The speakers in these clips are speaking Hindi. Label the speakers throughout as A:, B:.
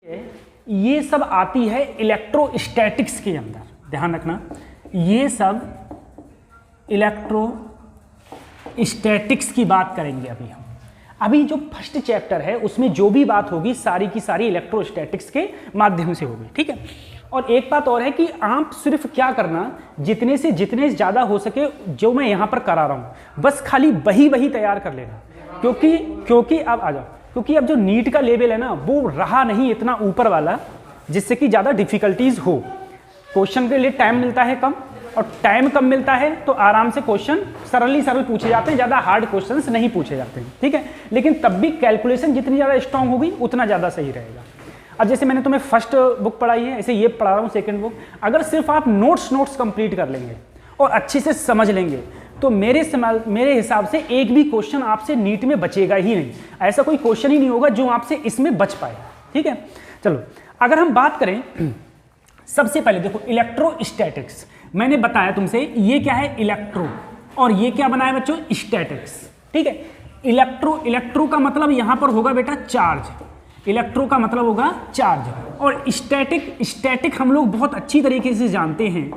A: ये सब आती है इलेक्ट्रोस्टैटिक्स के अंदर, ध्यान रखना, ये सब इलेक्ट्रोस्टैटिक्स की बात करेंगे अभी हम। अभी जो फर्स्ट चैप्टर है उसमें जो भी बात होगी सारी की सारी इलेक्ट्रोस्टैटिक्स के माध्यम से होगी, ठीक है। और एक बात और है कि आप सिर्फ क्या करना, जितने से जितने ज़्यादा हो सके जो मैं यहाँ पर करा रहा हूँ बस खाली वही तैयार कर लेना, क्योंकि अब आ जाओ, क्योंकि अब जो नीट का लेवल है ना वो रहा नहीं इतना ऊपर वाला जिससे कि ज़्यादा डिफिकल्टीज हो। क्वेश्चन के लिए टाइम मिलता है कम, और टाइम कम मिलता है तो आराम से क्वेश्चन सरल पूछे जाते हैं, ज़्यादा हार्ड क्वेश्चंस नहीं पूछे जाते हैं, ठीक है। लेकिन तब भी कैलकुलेशन जितनी ज़्यादा स्ट्रांग होगी उतना ज़्यादा सही रहेगा। अब जैसे मैंने तुम्हें फर्स्ट बुक पढ़ाई है, ऐसे ये पढ़ा रहा हूँ सेकंड बुक। अगर सिर्फ आप नोट्स कंप्लीट कर लेंगे और अच्छे से समझ लेंगे तो मेरे हिसाब से एक भी क्वेश्चन आपसे नीट में बचेगा ही नहीं। ऐसा कोई क्वेश्चन ही नहीं होगा जो आपसे इसमें बच पाए, ठीक है। चलो अगर हम बात करें, सबसे पहले देखो इलेक्ट्रोस्टैटिक्स, मैंने बताया तुमसे ये क्या है इलेक्ट्रो, और ये क्या बनाया बच्चों स्टैटिक्स, ठीक है। इलेक्ट्रो का मतलब यहां पर होगा बेटा चार्ज, इलेक्ट्रो का मतलब होगा चार्ज, और स्टैटिक हम लोग बहुत अच्छी तरीके से जानते हैं।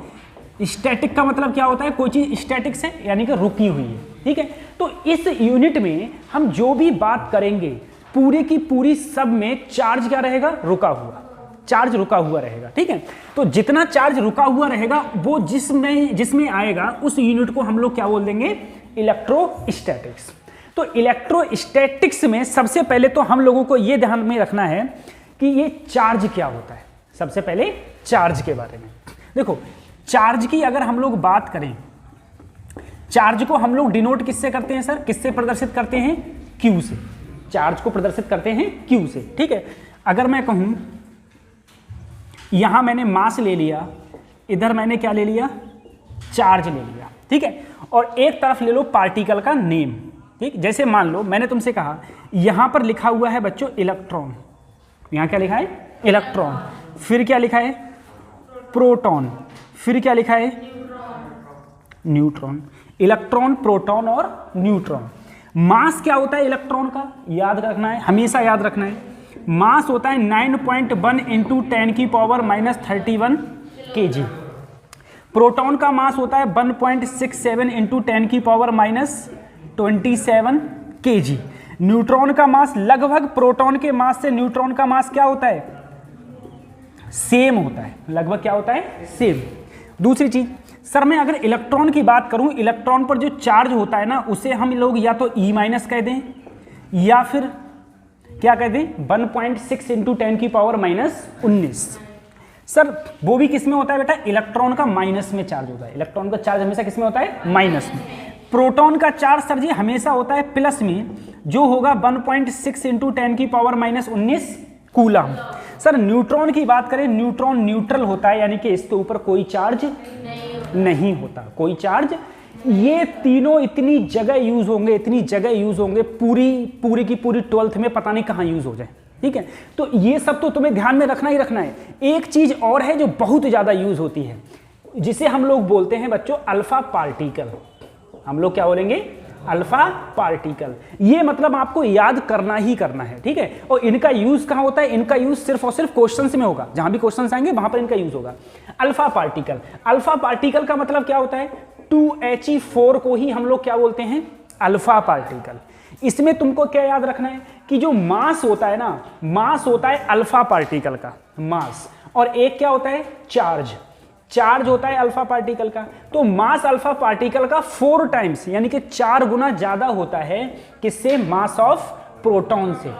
A: स्टैटिक का मतलब क्या होता है, कोई चीज स्टैटिक से यानी कि रुकी हुई है, ठीक है। तो इस यूनिट में हम जो भी बात करेंगे पूरी की पूरी सब में चार्ज क्या रहेगा, रुका हुआ, चार्ज रुका हुआ रहेगा, ठीक है। तो जितना चार्ज रुका हुआ रहेगा वो जिसमें आएगा उस यूनिट को हम लोग क्या बोल देंगे, इलेक्ट्रोस्टैटिक्स। तो इलेक्ट्रोस्टैटिक्स में सबसे पहले तो हम लोगों को ये ध्यान में रखना है कि ये चार्ज क्या होता है। सबसे पहले चार्ज के बारे में देखो, चार्ज की अगर हम लोग बात करें, चार्ज को हम लोग डिनोट किससे करते हैं सर, किससे प्रदर्शित करते हैं, क्यू से। चार्ज को प्रदर्शित करते हैं क्यू से, ठीक है। अगर मैं कहूं यहां मैंने मास ले लिया, इधर मैंने क्या ले लिया, चार्ज ले लिया, ठीक है। और एक तरफ ले लो पार्टिकल का नेम, ठीक। जैसे मान लो मैंने तुमसे कहा यहां पर लिखा हुआ है बच्चों इलेक्ट्रॉन, यहां क्या लिखा है इलेक्ट्रॉन, फिर क्या लिखा है प्रोटॉन, फिर क्या लिखा है न्यूट्रॉन। इलेक्ट्रॉन, प्रोटॉन और न्यूट्रॉन। मास क्या होता है इलेक्ट्रॉन का, याद रखना है, हमेशा याद रखना है। मास होता है 9.1 इंटू 10 की पावर -31 kg। प्रोटॉन का मास होता है 1.67 इंटू 10 की पावर -27 kg। न्यूट्रॉन का मास लगभग प्रोटॉन के मास से न्यूट्रॉन का मास क्या होता है, सेम होता है, लगभग क्या होता है, सेम। दूसरी चीज सर, मैं अगर इलेक्ट्रॉन की बात करूं, इलेक्ट्रॉन पर जो चार्ज होता है ना उसे हम लोग या तो E- कह दें या फिर क्या कह दें 1.6 इंटू 10 की पावर -19। सर वो भी किस में होता है बेटा, इलेक्ट्रॉन का माइनस में चार्ज होता है। इलेक्ट्रॉन का चार्ज हमेशा किस में होता है, माइनस में। प्रोटॉन का चार्ज सर जी हमेशा होता है प्लस में, जो होगा 1.6 इंटू 10 की पावर -19 कूलम। सर न्यूट्रॉन की बात करें, न्यूट्रॉन न्यूट्रल होता है, यानी कि इसके ऊपर कोई चार्ज नहीं होता, कोई चार्ज। ये तीनों इतनी जगह यूज होंगे, इतनी जगह यूज होंगे, पूरी की पूरी 12th में पता नहीं कहाँ यूज हो जाए, ठीक है। तो ये सब तो तुम्हें ध्यान में रखना ही रखना है। एक चीज और है जो बहुत ज्यादा यूज होती है, जिसे हम लोग बोलते हैं बच्चों अल्फा पार्टिकल। हम लोग क्या बोलेंगे, अल्फा पार्टिकल। ये मतलब आपको याद करना ही करना है, ठीक है। और इनका यूज कहां होता है, इनका यूज सिर्फ और सिर्फ क्वेश्चंस में होगा, जहां भी क्वेश्चंस आएंगे वहां पर इनका यूज होगा। अल्फा पार्टिकल, अल्फा पार्टिकल का मतलब क्या होता है, 2He4 को ही हम लोग क्या बोलते हैं, अल्फा पार्टिकल। इसमें तुमको क्या याद रखना है कि जो मास होता है ना, मास होता है अल्फा पार्टिकल का मास, और एक क्या होता है चार्ज, चार्ज होता है अल्फा पार्टिकल का। तो मास अल्फा पार्टिकल का 4 टाइम्स यानी कि 4 गुना ज्यादा होता है किससे, मास ऑफ प्रोटॉन से।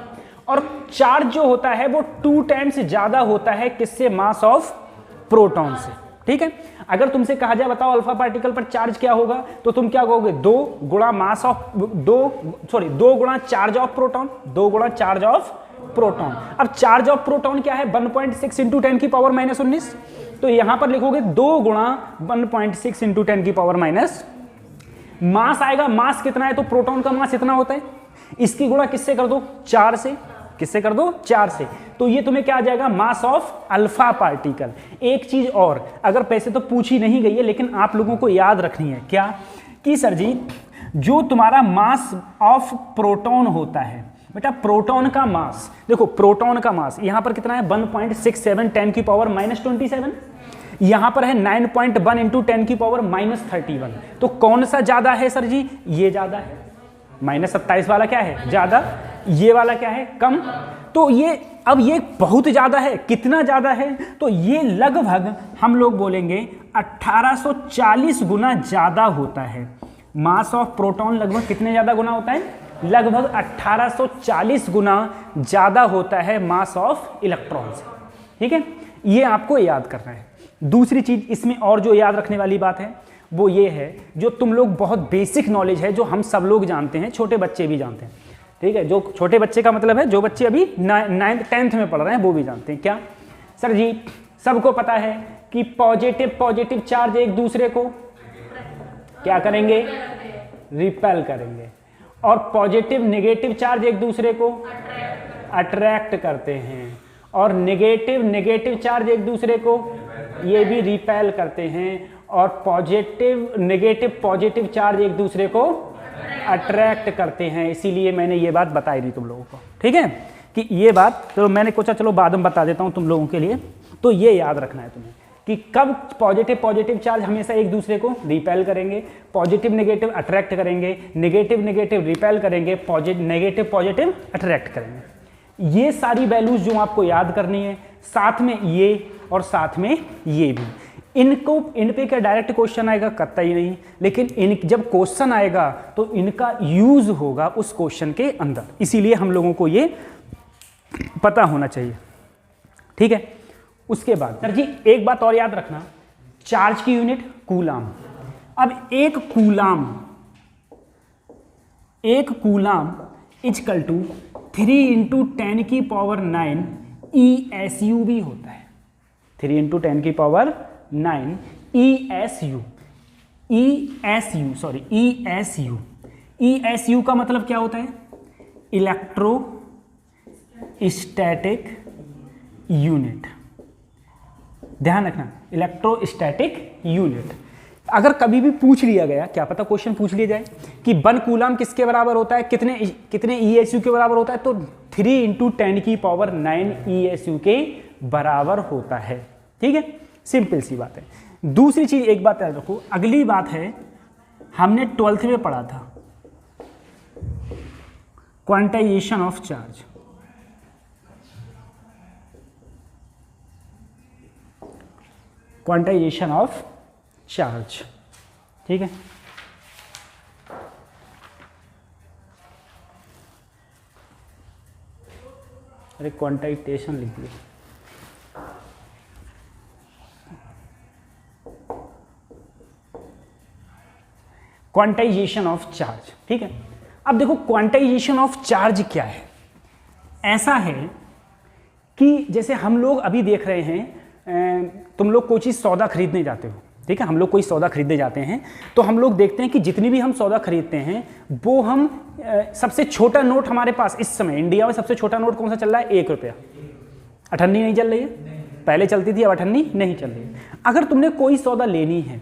A: और चार्ज जो होता है वो 2 टाइम्स ज्यादा होता है किससे, मास ऑफ प्रोटॉन से, ठीक है। अगर तुमसे कहा जाए बताओ अल्फा पार्टिकल पर चार्ज क्या होगा, तो तुम क्या कहोगे, 2 गुणा चार्ज ऑफ प्रोटॉन, 2 गुणा चार्ज ऑफ प्रोटॉन। अब चार्ज ऑफ प्रोटॉन क्या है, 1.6 इंटू 10 की पावर -19। तो यहां पर लिखोगे 2 गुणा 1.6 इंटू 10 की पावर माइनस, मास आएगा, मास कितना है, तो प्रोटॉन का मास इतना होता है, इसकी गुणा किससे कर दो, 4 से, किससे कर दो, 4 से। तो ये तुम्हें क्या आ जाएगा, मास ऑफ अल्फा पार्टिकल। एक चीज और, अगर पैसे तो पूछी नहीं गई है लेकिन आप लोगों को याद रखनी है, क्या कि सर जी जो तुम्हारा मास ऑफ प्रोटॉन होता है बेटा प्रोटॉन का मास, देखो प्रोटॉन का मास यहां पर कितना है 1.67 10 की पावर -27, यहां पर है 9.1 इंटू 10 की पावर -31। तो कौन सा ज्यादा है सर जी? ये ज्यादा है। -27 वाला क्या है? ज्यादा। ये वाला क्या है? कम। तो ये अब ये बहुत ज्यादा है। कितना ज्यादा है? तो ये लगभग हम लोग बोलेंगे 1840 गुना ज्यादा होता है। मास ऑफ प्रोटॉन लगभग कितने ज्यादा गुना होता है? लगभग 1840 गुना ज्यादा होता है मास ऑफ इलेक्ट्रॉन से। ठीक है, ये आपको याद करना है। दूसरी चीज इसमें और जो याद रखने वाली बात है वो ये है, जो तुम लोग बहुत बेसिक नॉलेज है, जो हम सब लोग जानते हैं, छोटे बच्चे भी जानते हैं। ठीक है, जो छोटे बच्चे का मतलब है जो बच्चे अभी 9th 10th में पढ़ रहे हैं वो भी जानते हैं। क्या सर जी? सबको पता है कि पॉजिटिव चार्ज एक दूसरे को क्या करेंगे? रिपेल करेंगे, और पॉजिटिव नेगेटिव चार्ज एक दूसरे को अट्रैक्ट करते हैं, और नेगेटिव चार्ज एक दूसरे को ये भी रिपेल करते हैं, और पॉजिटिव चार्ज एक दूसरे को अट्रैक्ट करते हैं। इसीलिए मैंने ये बात बताई थी तुम लोगों को। ठीक है, कि ये बात तो मैंने सोचा चलो बाद में बता देता हूँ तुम लोगों के लिए। तो ये याद रखना है तुम्हें कि कब पॉजिटिव चार्ज हमेशा एक दूसरे को रिपेल करेंगे, पॉजिटिव अट्रैक्ट करेंगे, नेगेटिव रिपेल करेंगे, नेगेटिव अट्रैक्ट करेंगे। ये सारी वैल्यूज जो आपको याद करनी है, साथ में ये और साथ में ये भी। इन पे क्या डायरेक्ट क्वेश्चन आएगा? कतई नहीं, लेकिन जब क्वेश्चन आएगा तो इनका यूज होगा उस क्वेश्चन के अंदर, इसीलिए हम लोगों को ये पता होना चाहिए। ठीक है, उसके बाद सर जी एक बात और याद रखना, चार्ज की यूनिट कूलाम। अब एक कूलाम इजकल टू 3 × 10 की पावर 9 ESU भी होता है। 3 × 10 की पावर 9 ESU का मतलब क्या होता है? Electrostatic unit. ध्यान रखना, इलेक्ट्रोस्टैटिक यूनिट। अगर कभी भी पूछ लिया गया, क्या पता क्वेश्चन पूछ लिया जाए कि 1 कूलाम किसके बराबर होता है, कितने ESU के बराबर होता है, तो 3 × 10 की पावर 9 ESU के बराबर होता है। ठीक है, सिंपल सी बात है। दूसरी चीज एक बात याद रखो, अगली बात है हमने 12th में पढ़ा था quantization of charge. Quantization of charge, ठीक है। अरे क्वांटाइजेशन लिख दिया। क्वांटाइजेशन ऑफ चार्ज, ठीक है। अब देखो क्वांटाइजेशन ऑफ चार्ज क्या है। ऐसा है कि जैसे हम लोग अभी देख रहे हैं, तुम लोग कोई चीज़ सौदा खरीदने जाते हो, ठीक है। हम लोग कोई सौदा खरीदने जाते हैं तो हम लोग देखते हैं कि जितनी भी हम सौदा खरीदते हैं वो हम सबसे छोटा नोट हमारे पास इस समय इंडिया में सबसे छोटा नोट कौन सा चल रहा है? 1 रुपया। अठन्नी नहीं चल रही है, पहले चलती थी, अब अठन्नी नहीं चल रही है। अगर तुमने कोई सौदा लेनी है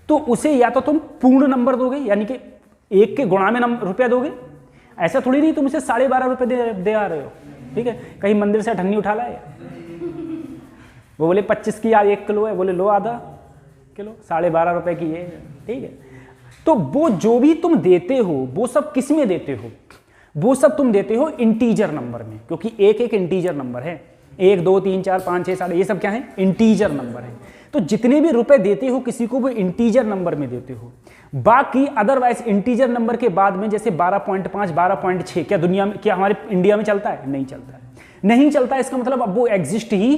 A: तो उसे या तो तुम पूर्ण नंबर दोगे, यानी कि 1 के गुणा में रुपया दोगे। ऐसा थोड़ी नहीं तुम इसे 12.5 रुपये दे आ रहे हो, ठीक है। कहीं मंदिर से अठन्नी उठा लाए, वो बोले 25 की यार 1 किलो है, बोले लो आधा किलो, 12.5 रुपये की ये, ठीक है। तो वो जो भी तुम देते हो वो सब किस में देते हो? वो सब तुम देते हो इंटीजर नंबर में, क्योंकि एक इंटीजर नंबर है। 1 2 3 4 5 6 7 ये सब क्या है? इंटीजर नंबर है। तो जितने भी रुपए देते हो किसी को वो इंटीजर नंबर में देते हो। बाकी अदरवाइज इंटीजर नंबर के बाद में जैसे 12.5 12.6 क्या दुनिया में, क्या हमारे इंडिया में चलता है? नहीं चलता है, नहीं चलता है। इसका मतलब अब वो एग्जिस्ट ही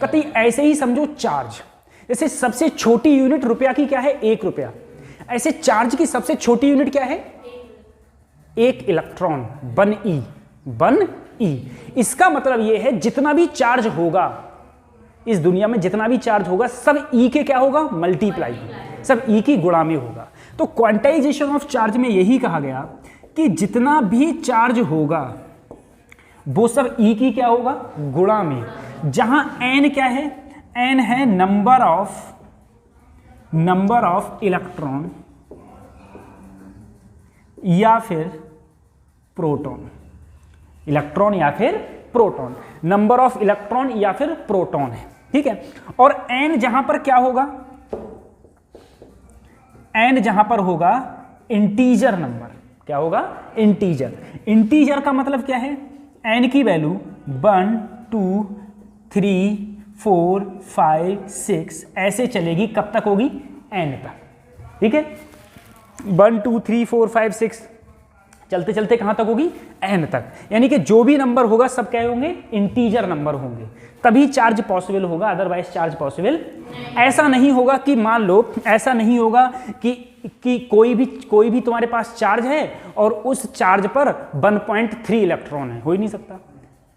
A: कतई। ऐसे ही समझो चार्ज, जैसे सबसे छोटी यूनिट रुपया की क्या है? 1 रुपया। ऐसे चार्ज की सबसे छोटी यूनिट क्या है? 1 इलेक्ट्रॉन, 1 E। इसका मतलब यह है जितना भी चार्ज होगा इस दुनिया में, जितना भी चार्ज होगा सब E के क्या होगा? मल्टीप्लाई, सब E की गुणा में होगा। तो क्वांटाइजेशन ऑफ चार्ज में यही कहा गया कि जितना भी चार्ज होगा वो सब E की क्या होगा? गुणा में। जहां n क्या है? n है नंबर ऑफ इलेक्ट्रॉन या फिर प्रोटॉन, इलेक्ट्रॉन या फिर प्रोटॉन, नंबर ऑफ इलेक्ट्रॉन या फिर प्रोटॉन है, ठीक है। और n जहां पर क्या होगा, n जहां पर होगा इंटीजर नंबर, क्या होगा, इंटीजर। इंटीजर का मतलब क्या है, n की वैल्यू 1 2 3 4 5 6 ऐसे चलेगी, कब तक होगी, n तक, ठीक है। 1 2 3 4 5 6 चलते चलते कहां तक होगी, n तक। यानी कि जो भी नंबर होगा सब क्या होंगे, इंटीजर नंबर होंगे, तभी चार्ज पॉसिबल होगा, अदरवाइज चार्ज पॉसिबल ऐसा नहीं होगा कि मान लो, ऐसा नहीं होगा कि कोई भी तुम्हारे पास चार्ज है और उस चार्ज पर 1.3 इलेक्ट्रॉन है, हो ही नहीं सकता।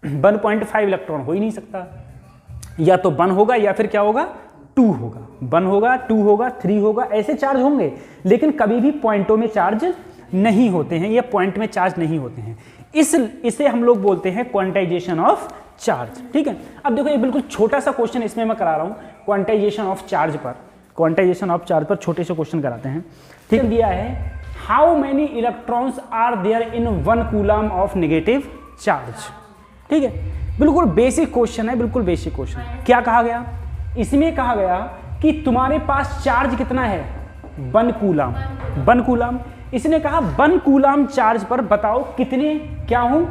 A: 1.5 इलेक्ट्रॉन हो ही नहीं सकता, या तो 1 होगा या फिर क्या होगा, 2 होगा, 1 होगा 2 होगा 3 होगा, ऐसे चार्ज होंगे, लेकिन कभी भी पॉइंटों में चार्ज नहीं होते हैं, या पॉइंट में चार्ज नहीं होते हैं। इसे हम लोग बोलते हैं क्वांटाइजेशन ऑफ चार्ज, ठीक है। अब देखो ये बिल्कुल छोटा सा क्वेश्चन इसमें मैं करा रहा हूं, क्वांटाइजेशन ऑफ चार्ज पर, क्वांटाइजेशन ऑफ चार्ज पर छोटे से क्वेश्चन कराते हैं, ठीक। दिया है how many electrons are there in 1 coulomb of negative charge, ठीक है। बिल्कुल बेसिक क्वेश्चन है, बिल्कुल बेसिक क्वेश्चन। क्या कहा गया, इसमें कहा गया कि तुम्हारे पास चार्ज कितना है, 1 कूलम, 1 कूलम। इसने कहा 1 कूलम चार्ज पर बताओ कितने क्या हूं,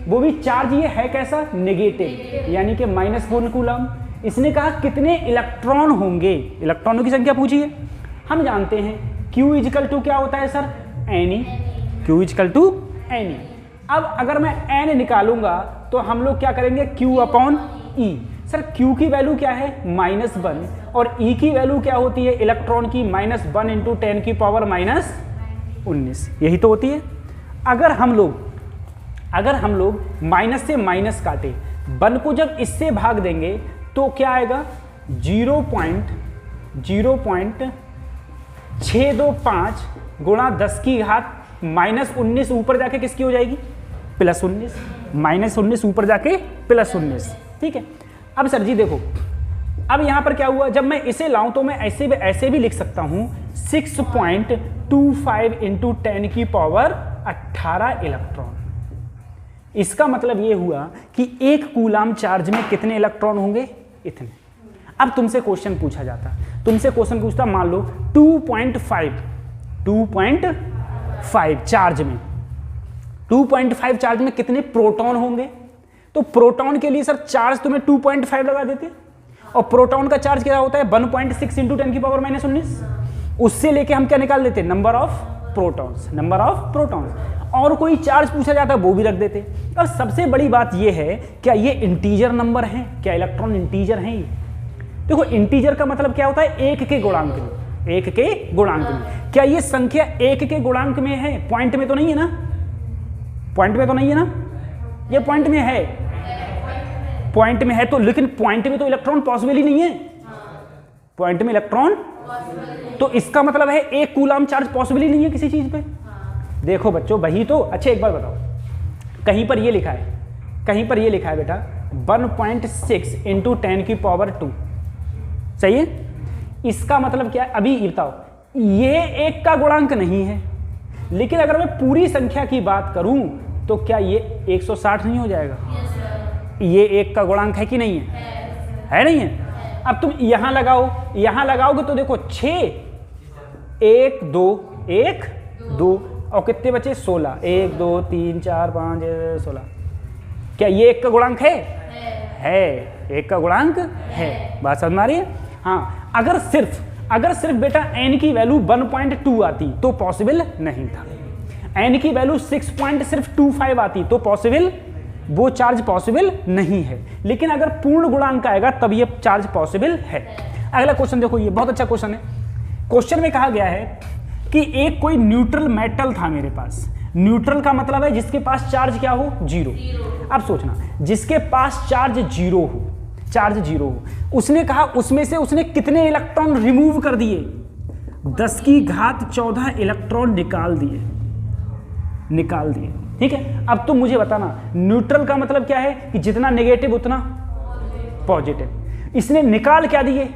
A: वो भी चार्ज ये है कैसा, नेगेटिव, यानी कि -1 कूलम। इसने कहा कितने इलेक्ट्रॉन होंगे, इलेक्ट्रॉनों की संख्या पूछी है। हम जानते हैं Q इजिकल टू क्या होता है sir, Ne, Q equal to Ne। अब अगर मैं n निकालूंगा तो हम लोग क्या करेंगे, Q upon E। Sir Q की वैल्यू क्या है, -1, और E की वैल्यू क्या होती है इलेक्ट्रॉन की, -1 इंटू 10 की पावर -19, यही तो होती है। अगर हम लोग माइनस से माइनस काटे, 1 को जब इससे भाग देंगे तो क्या आएगा, 0.625 गुणा 10 की घात -19 ऊपर जाके किसकी हो जाएगी, +19, -19 ऊपर जाके +19, ठीक है। अब सर जी देखो, अब यहां पर क्या हुआ, जब मैं इसे लाऊं तो मैं ऐसे भी लिख सकता हूं 6.25 इंटू 10 की पावर 18 इलेक्ट्रॉन। इसका मतलब ये हुआ कि 1 कूलम चार्ज में कितने इलेक्ट्रॉन होंगे, इतने। अब तुमसे क्वेश्चन पूछा जाता, तुमसे क्वेश्चन पूछता, मान लो 2.5 चार्ज में, 2.5 चार्ज में कितने प्रोटॉन होंगे। तो प्रोटॉन के लिए सर चार्ज तुम्हें 2.5 लगा देते, और प्रोटॉन का चार्ज क्या होता है 1.6 इंटू 10 की पावर -19। उससे लेके हम क्या निकाल देते, number of protons, number of protons. और कोई चार्ज पूछा जाता है वो भी रख देते। अब सबसे बड़ी बात ये है, क्या ये इंटीजर नंबर है, क्या इलेक्ट्रॉन इंटीजर हैं ये। देखो इंटीजर का मतलब क्या होता है, 1 के गुणांक में, 1 के गुणांक में। क्या ये संख्या 1 के गुणांक में है, पॉइंट में तो नहीं है ना, पॉइंट में तो नहीं है ना, ये पॉइंट में है, पॉइंट में है तो, लेकिन पॉइंट में तो इलेक्ट्रॉन पॉसिबल ही नहीं है, पॉइंट में इलेक्ट्रॉन, तो इसका मतलब है 1 कूलम चार्ज पॉसिबल ही नहीं है किसी चीज पे। देखो बच्चों वही तो, अच्छा एक बार बताओ, कहीं पर ये लिखा है, कहीं पर ये लिखा है बेटा 1.6 इंटू 10 की पावर 2, सही है। इसका मतलब क्या है, अभी ये बताओ, ये 1 का गुणांक नहीं है, लेकिन अगर मैं पूरी संख्या की बात करूं तो क्या ये 160 नहीं हो जाएगा, ये 1 का गुणांक है कि नहीं है, है नहीं है। अब तुम यहां लगाओ, यहां लगाओगे तो देखो 6 1 2 1 2 और कितने बचे 16, 1 2 3 4 5 6 16। क्या ये 1 का गुणांक है, 1 का गुणांक है, बात समझ में आ रही है। हाँ, अगर सिर्फ बेटा n की वैल्यू 1.2 आती तो पॉसिबल नहीं था, n की वैल्यू 6.25 आती तो पॉसिबल, वो चार्ज पॉसिबल नहीं है। लेकिन अगर पूर्ण गुणांक आएगा तब ये चार्ज पॉसिबल है। अगला क्वेश्चन देखो, ये बहुत अच्छा क्वेश्चन है। क्वेश्चन में कहा गया है कि एक कोई न्यूट्रल मेटल था मेरे पास, न्यूट्रल का मतलब है जिसके पास चार्ज क्या हो, 0। अब सोचना, जिसके पास चार्ज 0 हो, चार्ज 0 हो, उसने कहा उसमें से उसने कितने इलेक्ट्रॉन रिमूव कर दिए, 10 की घात 14 इलेक्ट्रॉन निकाल दिए, ठीक है। अब तुम मुझे बताना, न्यूट्रल का मतलब क्या है कि जितना नेगेटिव उतना पॉजिटिव। इसने निकाल क्या दिए,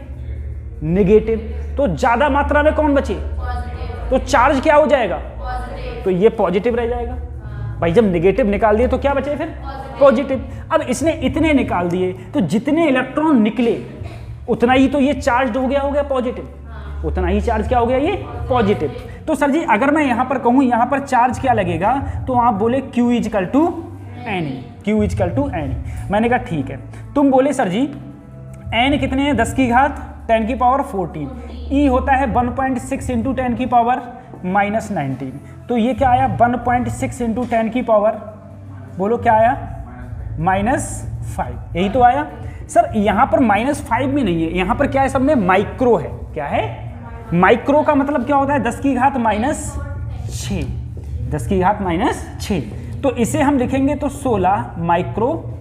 A: नेगेटिव, तो ज्यादा मात्रा में कौन बचे, तो चार्ज क्या हो जाएगा, तो ये पॉजिटिव रह जाएगा, भाई जब नेगेटिव निकाल दिए तो क्या बचे फिर पॉजिटिव। अब इसने इतने निकाल दिए तो जितने इलेक्ट्रॉन निकले उतना ही तो ये चार्ज हो गया पॉजिटिव, उतना ही चार्ज क्या हो गया ये पॉजिटिव। तो सर जी अगर मैं यहाँ पर कहूँ यहाँ पर चार्ज क्या लगेगा तो आप बोले Q equal to N, Q equal to N. मैंने कहा ठीक है। तुम बोले सर जी n कितने हैं 10 की घात 10 की पावर 14, E होता है 1.6 इंटू 10 की पावर माइनस 19, तो ये क्या आया 1.6 इंटू 10 की पावर, बोलो क्या आया -5, यही तो आया। सर यहाँ पर -5 में नहीं है, यहाँ पर क्या है सब में माइक्रो है। क्या है माइक्रो का मतलब क्या होता है 10 की घात -6, 10 की घात -6, तो इसे हम लिखेंगे तो 16 माइक्रो।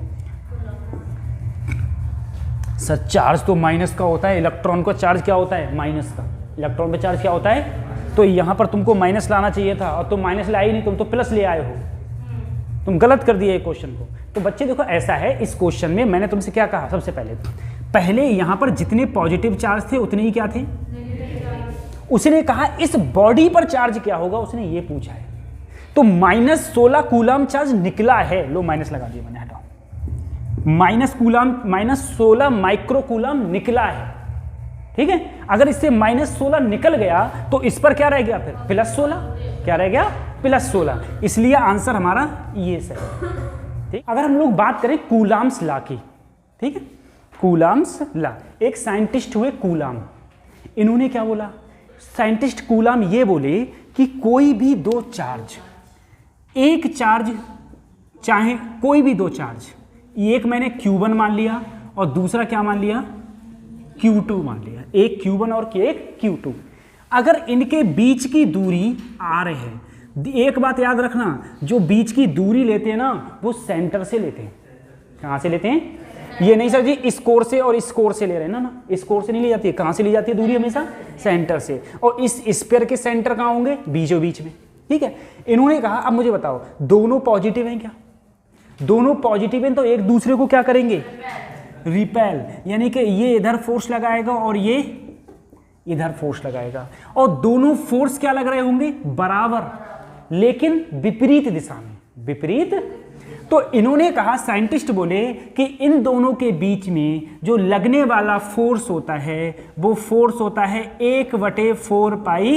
A: सर चार्ज तो माइनस का होता है, इलेक्ट्रॉन का चार्ज क्या होता है माइनस का, इलेक्ट्रॉन का चार्ज क्या होता है, तो यहाँ पर तुमको माइनस लाना चाहिए था और तुम माइनस लाए ही नहीं, तुम तो प्लस ले आए हो, तुम गलत कर दिए क्वेश्चन को। तो बच्चे देखो ऐसा है इस क्वेश्चन में मैंने तुमसे क्या कहा, सबसे पहले यहाँ पर जितने पॉजिटिव चार्ज थे उतने ही क्या थे, उसने कहा इस बॉडी पर चार्ज क्या होगा, उसने ये पूछा है। तो -16 कूलम चार्ज निकला है, लो माइनस लगा दिया मैंने, हटाओ, -16 माइक्रो कूलम निकला है, ठीक है। अगर इससे -16 निकल गया तो इस पर क्या रह गया फिर +16, क्या रह गया +16, इसलिए आंसर हमारा ये सही। ठीक, अगर हम लोग बात करें कूलाम्स लॉ की, ठीक है, कूलाम्स लॉ, एक साइंटिस्ट हुए कूलाम, इन्होंने क्या बोला, साइंटिस्ट कूलाम ये बोले कि कोई भी दो चार्ज, एक चार्ज चाहे कोई भी दो चार्ज, एक मैंने Q1 मान लिया और दूसरा क्या मान लिया Q2 मान लिया, एक Q1 और एक Q2, अगर इनके बीच की दूरी r है, एक बात याद रखना, जो बीच की दूरी लेते हैं ना वो सेंटर से लेते हैं। कहाँ से लेते हैं, ये नहीं सर जी इस कोर से और इस कोर से ले रहे हैं ना, इस कोर से नहीं ली जाती है, कहाँ से ली जाती है दूरी हमेशा सेंटर से, और इस स्फीयर के सेंटर कहाँ होंगे बीचों बीच में, ठीक है। इन्होंने कहा अब मुझे बताओ दोनों पॉजिटिव हैं क्या, दोनों पॉजिटिव हैं तो एक दूसरे को क्या करेंगे रिपेल, यानी कि ये इधर फोर्स लगाएगा और ये इधर फोर्स लगाएगा, और दोनों फोर्स क्या लग रहे होंगे बराबर, लेकिन विपरीत दिशा में, विपरीत। तो इन्होंने कहा साइंटिस्ट बोले कि इन दोनों के बीच में जो लगने वाला फोर्स होता है वो फोर्स होता है 1/4 pi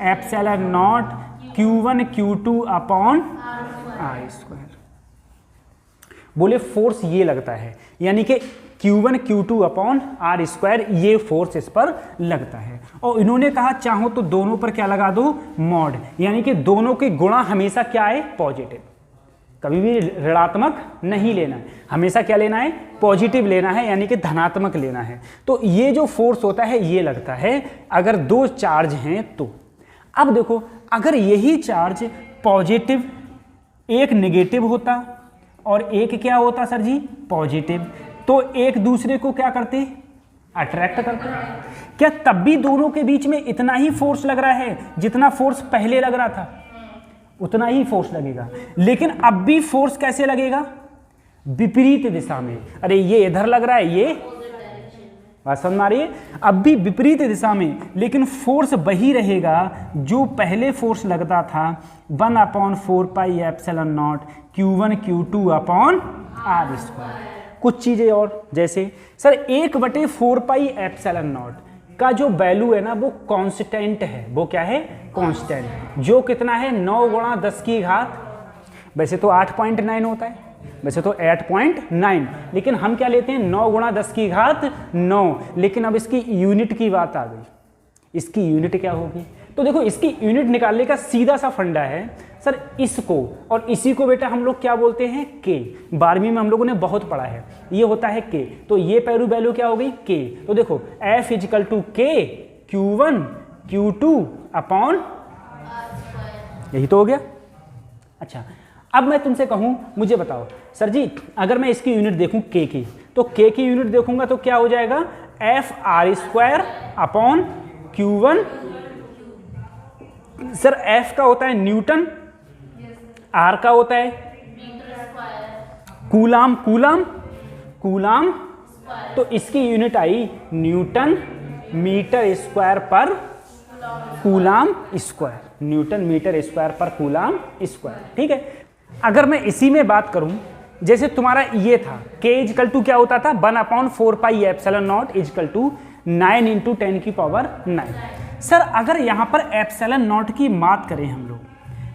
A: epsilon not Q1 Q2 upon r²। बोले फोर्स ये लगता है, यानी कि Q1 Q2 अपॉन r², ये फोर्स इस पर लगता है। और इन्होंने कहा चाहो तो दोनों पर क्या लगा दो मॉड, यानी कि दोनों के गुणा हमेशा क्या है पॉजिटिव, कभी भी ऋणात्मक नहीं लेना है, हमेशा क्या लेना है पॉजिटिव लेना है, यानी कि धनात्मक लेना है। तो ये जो फोर्स होता है ये लगता है अगर दो चार्ज हैं तो। अब देखो अगर यही चार्ज पॉजिटिव एक नेगेटिव होता और एक क्या होता सर जी पॉजिटिव, तो एक दूसरे को क्या करते अट्रैक्ट करते, क्या तब भी दोनों के बीच में इतना ही फोर्स लग रहा है जितना फोर्स पहले लग रहा था, उतना ही फोर्स लगेगा, लेकिन अब भी फोर्स कैसे लगेगा विपरीत दिशा में। अरे ये इधर लग रहा है, ये बात समझ में आ रही है, अब भी विपरीत दिशा में, लेकिन फोर्स वही रहेगा जो पहले फोर्स लगता था 1/4 pi epsilon not Q1 Q2 upon r²। कुछ चीजें और जैसे सर 1/4 पाई एप्सिलॉन नॉट का जो वैल्यू है ना वो कांस्टेंट है, वो क्या है कांस्टेंट, जो कितना है 9 × 10 की घात, वैसे तो 8.9 होता है, वैसे तो 8.9, लेकिन हम क्या लेते हैं 9 × 10 की घात 9, लेकिन अब इसकी यूनिट की बात आ गई, इसकी यूनिट क्या होगी। तो देखो इसकी यूनिट निकालने का सीधा सा फंडा है सर, इसको और इसी को बेटा हम लोग क्या बोलते हैं के, 12वीं में हम लोगों ने बहुत पढ़ा है, ये होता है के, तो ये पहलू वैल्यू क्या हो गई के। तो देखो F = K Q1 Q2 upon, यही तो हो गया। अच्छा अब मैं तुमसे कहूं मुझे बताओ सर जी अगर मैं इसकी यूनिट देखूं के की, तो के की यूनिट देखूंगा तो क्या हो जाएगा F_r² upon Q1। Sir F का होता है न्यूटन, R का होता है कूलाम, कूलाम, तो इसकी यूनिट आई न्यूटन मीटर स्क्वायर पर coulomb square, newton metre square पर कूलाम स्क्वायर, ठीक है। अगर मैं इसी में बात करूं, जैसे तुम्हारा ये था k इजकल टू क्या होता था 1/4 pi epsilon naught equal to 9 into 10 की पावर 9। सर अगर यहाँ पर एप्सिलॉन नॉट की बात करें हम लोग,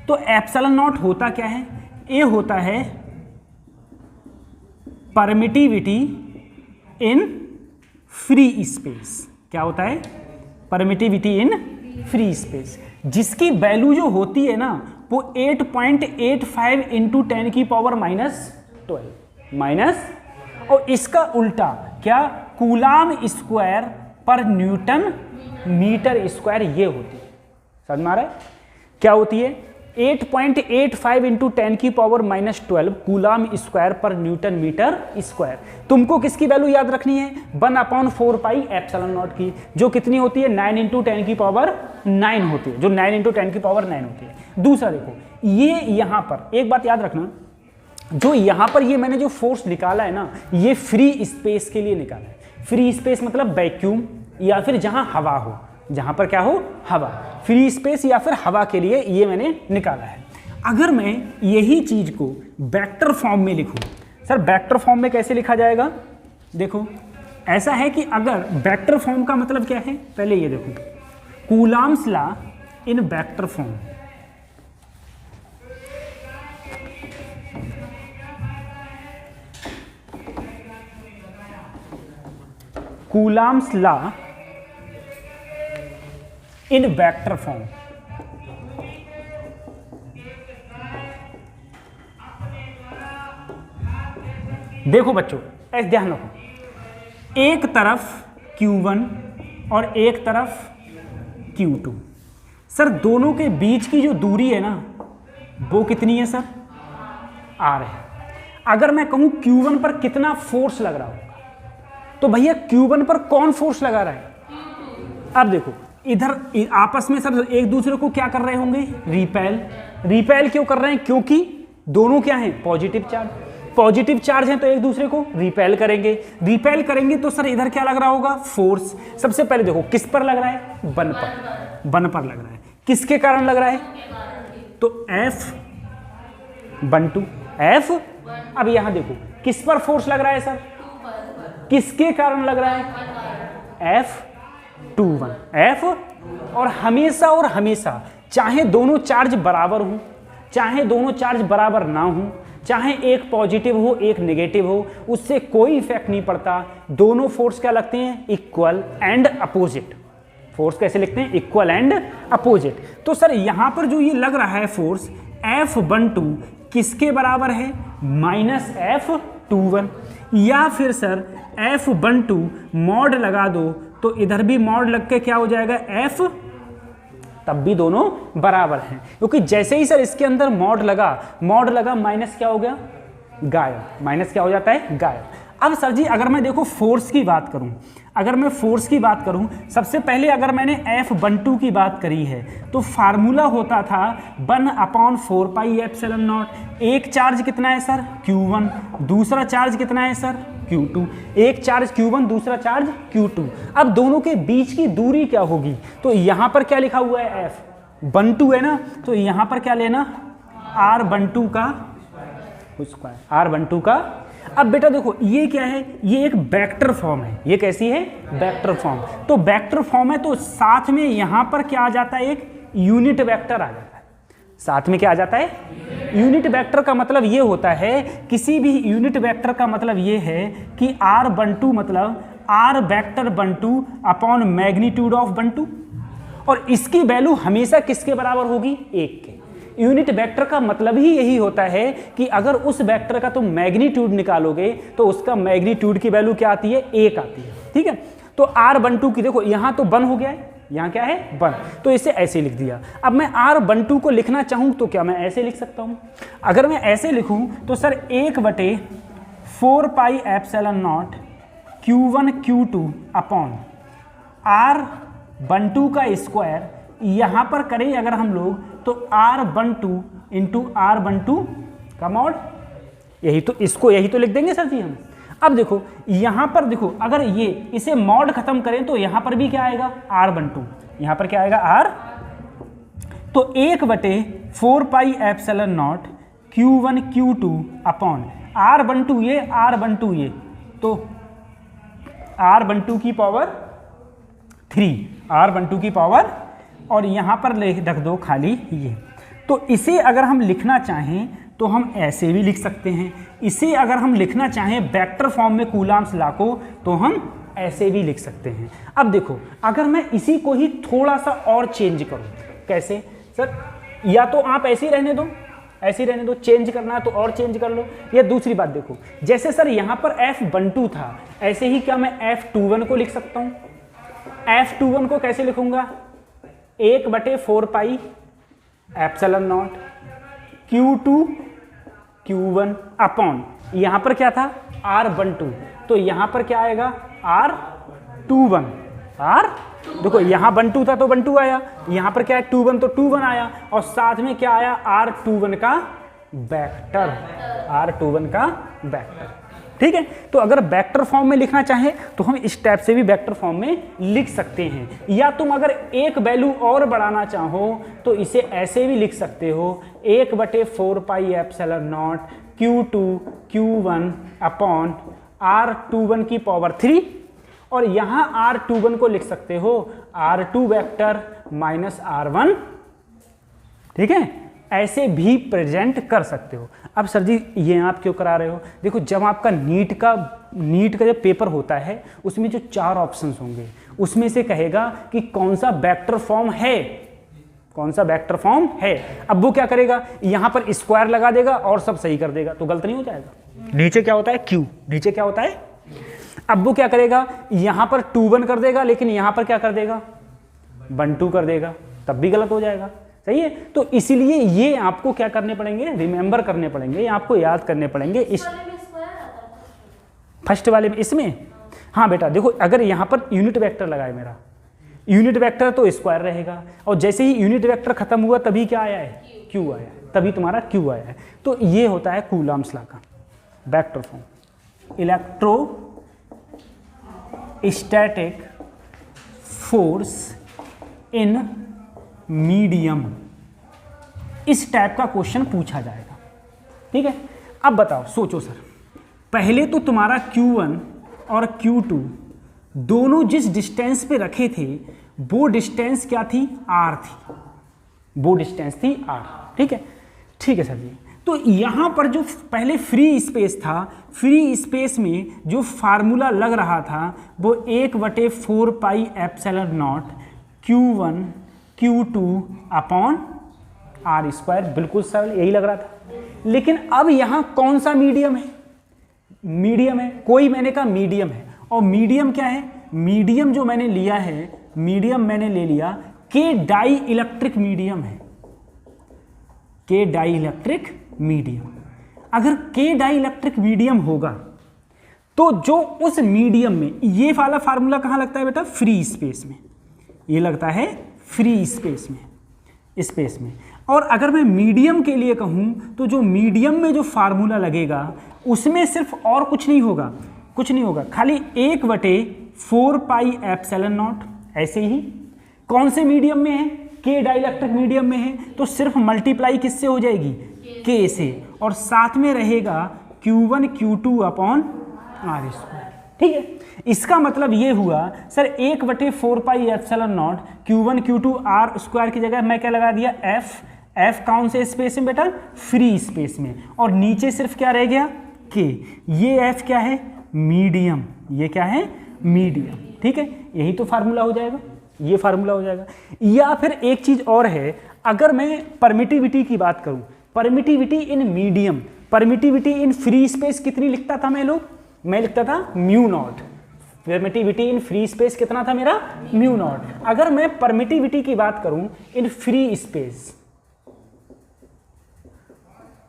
A: तो एप्सिलॉन नॉट होता क्या है, ये होता है परमिटिविटी इन फ्री स्पेस। क्या होता है? परमिटिविटी इन फ्री स्पेस, जिसकी वैल्यू जो होती है ना वो 8.85 इंटू 10 की पावर -12 माइनस, और इसका उल्टा क्या, कूलाम स्क्वायर पर न्यूटन मीटर स्क्वायर ये होती है। समझ में आ रहा है? क्या होती है? 8.85 इंटू 10 की पावर -12 कूलाम स्क्वायर पर न्यूटन मीटर स्क्वायर। तुमको किसकी वैल्यू याद रखनी है? 1/4 पाई एप्सिलॉन नॉट की, जो कितनी होती है 9 इंटू 10 की पावर 9 होती है, जो 9 इंटू 10 की पावर 9 होती है। दूसरा देखो, ये यहाँ पर एक बात याद रखना, जो यहाँ पर ये मैंने जो फोर्स निकाला है ना, ये फ्री स्पेस के लिए निकाला है। फ्री स्पेस मतलब वैक्यूम या फिर जहाँ हवा हो, जहाँ पर क्या हो, हवा, फ्री स्पेस या फिर हवा के लिए ये मैंने निकाला है। अगर मैं यही चीज़ को वेक्टर फॉर्म में लिखूँ, सर वेक्टर फॉर्म में कैसे लिखा जाएगा? देखो ऐसा है कि अगर वेक्टर फॉर्म का मतलब क्या है, पहले ये देखो, coulombs law in vector form. Coulombs law in vector form. देखो बच्चों, ऐसे ध्यान रखो, एक तरफ Q1 और एक तरफ Q2। सर दोनों के बीच की जो दूरी है ना वो कितनी है सर? R है। अगर मैं कहूं Q1 पर कितना फोर्स लग रहा होगा, तो भैया Q1 पर कौन फोर्स लगा रहा है? अब देखो इधर आपस में सर एक दूसरे को क्या कर रहे होंगे? रिपेल। रिपेल क्यों कर रहे हैं? क्योंकि दोनों क्या हैं? Positive charge. पॉजिटिव चार्ज हैं तो एक दूसरे को रिपेल करेंगे। रिपेल करेंगे तो सर इधर क्या लग रहा होगा? फोर्स। सबसे पहले देखो किस पर लग रहा है? 1 पर। 1 पर लग रहा है। किसके कारण लग रहा है? तो F12 F। अब यहां देखो किस पर फोर्स लग रहा है सर? किसके कारण लग रहा है? F21 F। और हमेशा चाहे दोनों चार्ज बराबर हो, चाहे दोनों चार्ज बराबर ना हो, चाहे एक पॉजिटिव हो एक नेगेटिव हो, उससे कोई इफेक्ट नहीं पड़ता। दोनों फोर्स क्या लगते हैं? Equal and opposite. फोर्स कैसे लिखते हैं? Equal and opposite. तो सर यहां पर जो ये लग रहा है फोर्स F12 किसके बराबर है? -F21। या फिर सर F12 मॉड लगा दो तो इधर भी मॉड लग के क्या हो जाएगा? F, तब भी दोनों बराबर हैं, क्योंकि जैसे ही सर इसके अंदर मॉड लगा माइनस क्या हो गया? गायब। माइनस क्या हो जाता है? गायब। अब सर जी अगर मैं देखो फोर्स की बात करूं, सबसे पहले अगर मैंने F12 की बात करी है तो फार्मूला होता था 1/4 पाई एप्सिलॉन नॉट। एक चार्ज कितना है सर? Q1। दूसरा चार्ज कितना है सर? Q2। एक चार्ज Q1 दूसरा चार्ज Q2। अब दोनों के बीच की दूरी क्या होगी? तो यहां पर क्या लिखा हुआ है? F12 है ना, तो यहां पर क्या लेना? R12 का स्क्वायर। R12 का। अब बेटा देखो ये क्या है? ये एक वेक्टर फॉर्म है। ये कैसी है? Vector form. तो वेक्टर फॉर्म है तो साथ में यहां पर क्या आ जाता है? एक यूनिट वेक्टर आ जाता है। साथ में क्या आ जाता है? यूनिट वेक्टर का मतलब ये होता है, किसी भी यूनिट वेक्टर का मतलब ये है कि R12 मतलब R vector 12 upon magnitude of 12, और इसकी वैल्यू हमेशा किसके बराबर होगी? 1 के। यूनिट वेक्टर का मतलब ही यही होता है कि अगर उस वेक्टर का तुम मैग्नीट्यूड निकालोगे तो उसका मैग्नीट्यूड की वैल्यू क्या आती है? 1 आती है। ठीक है, तो R12 की देखो यहां तो 1 हो गया है, यहाँ क्या है? 1। तो इसे ऐसे लिख दिया। अब मैं R12 को लिखना चाहूँ तो क्या मैं ऐसे लिख सकता हूँ? अगर मैं ऐसे लिखूँ तो sir 1/4 pi epsilon not Q1 Q2 upon R12 का स्क्वायर, यहाँ पर करें अगर हम लोग तो R12 इंटू R12 का मॉड। यही तो लिख देंगे सर जी हम। अब देखो यहां पर देखो, अगर ये इसे मॉड खत्म करें तो यहां पर भी क्या आएगा? R12। यहां पर क्या आएगा? R। तो 1/4 pi epsilon not Q1 Q2 upon R12 ये R12 ये, तो R12 की पावर 3, R12 की पावर, और यहाँ पर रख दो खाली ये। तो इसे अगर हम लिखना चाहें तो हम ऐसे भी लिख सकते हैं, इसे अगर हम लिखना चाहें वेक्टर फॉर्म में कूलम्ब्स लॉ को तो हम ऐसे भी लिख सकते हैं। अब देखो अगर मैं इसी को ही थोड़ा सा और चेंज करूं, कैसे सर? या तो आप ऐसे ही रहने दो, ऐसे ही रहने दो, चेंज करना है तो और चेंज कर लो। या दूसरी बात देखो, जैसे सर यहाँ पर F12 था, ऐसे ही क्या मैं F21 को लिख सकता हूँ? F21 को कैसे लिखूंगा? 1/4 pi epsilon not Q2 Q1 upon, यहाँ पर क्या था R12, तो यहाँ पर क्या आएगा R21, देखो यहाँ 12 था तो 12 आया, यहाँ पर क्या है 21 तो 21 आया, और साथ में क्या आया R21 का वेक्टर, R21 का वेक्टर। ठीक है, तो अगर वेक्टर फॉर्म में लिखना चाहे तो हम इस टाइप से भी वेक्टर फॉर्म में लिख सकते हैं। या तुम अगर एक वैल्यू और बढ़ाना चाहो तो इसे ऐसे भी लिख सकते हो, 1/4 pi epsilon not Q2 Q1 upon R21 की पावर 3, और यहाँ R21 को लिख सकते हो R2 वेक्टर माइनस R1। ठीक है, ऐसे भी प्रेजेंट कर सकते हो। अब सर जी ये आप क्यों करा रहे हो? देखो जब आपका नीट का जब पेपर होता है उसमें जो 4 ऑप्शंस होंगे उसमें से कहेगा कि कौन सा वेक्टर फॉर्म है, कौन सा वेक्टर फॉर्म है। अब वो क्या करेगा, यहाँ पर स्क्वायर लगा देगा और सब सही कर देगा, तो गलत नहीं हो जाएगा। नीचे क्या होता है Q, नीचे क्या होता है। अब वो क्या करेगा, यहाँ पर 2 1 कर देगा, लेकिन यहाँ पर क्या कर देगा 1 2 कर देगा, तब भी गलत हो जाएगा। सही है, तो इसीलिए ये आपको क्या करने पड़ेंगे, रिमेंबर करने पड़ेंगे, ये आपको याद करने पड़ेंगे। इस फर्स्ट वाले में इसमें, हाँ बेटा देखो अगर यहाँ पर यूनिट वेक्टर लगाए मेरा, यूनिट वेक्टर तो स्क्वायर रहेगा, और जैसे ही यूनिट वेक्टर खत्म हुआ तभी क्या आया है Q आया है, तभी तुम्हारा Q आया है। तो ये होता है कूलम्ब्स लॉ का vector form. Electrostatic force in medium, इस टाइप का क्वेश्चन पूछा जाएगा। ठीक है, अब बताओ सोचो सर, पहले तो तुम्हारा Q1 और Q2 दोनों जिस डिस्टेंस पे रखे थे वो डिस्टेंस क्या थी, R थी, वो डिस्टेंस थी R। ठीक है, ठीक है सर जी। तो यहाँ पर जो पहले फ्री स्पेस था, फ्री स्पेस में जो फार्मूला लग रहा था वो 1/4 pi epsilon not Q1 Q2 upon R², बिल्कुल सरल यही लग रहा था। लेकिन अब यहाँ कौन सा मीडियम है, मीडियम है, कोई मैंने कहा मीडियम है, और मीडियम क्या है, मीडियम जो मैंने लिया है, मीडियम मैंने ले लिया के डाई इलेक्ट्रिक मीडियम है, के डाई इलेक्ट्रिक मीडियम। अगर के डाई इलेक्ट्रिक मीडियम होगा तो जो उस मीडियम में, ये वाला फार्मूला कहाँ लगता है बेटा, फ्री स्पेस में, ये लगता है फ्री स्पेस में। और अगर मैं मीडियम के लिए कहूँ तो जो मीडियम में जो फार्मूला लगेगा उसमें सिर्फ और कुछ नहीं होगा, खाली 1/4 पाई एप्सिलॉन नॉट। ऐसे ही कौन से मीडियम में है, के डाइलेक्ट्रिक मीडियम में है, तो सिर्फ मल्टीप्लाई किससे हो जाएगी, के से, और साथ में रहेगा Q1 Q2 अपॉन R²। ठीक है, इसका मतलब ये हुआ sir 1/4 pi epsilon not Q1 Q2 R² की जगह मैं क्या लगा दिया, F कौन से स्पेस में बेटा, फ्री स्पेस में, और नीचे सिर्फ क्या रह गया, K। ये F क्या है, मीडियम, ये क्या है, मीडियम। ठीक है, यही तो फार्मूला हो जाएगा, ये फार्मूला हो जाएगा। या फिर एक चीज और है, अगर मैं परमिटिविटी की बात करूं, permittivity in medium, permittivity in free space कितनी लिखता था मैं लिखता था mu naught. Permittivity in free space कितना था मेरा, म्यू नॉट। अगर मैं परमिटिविटी की बात करूं in free space,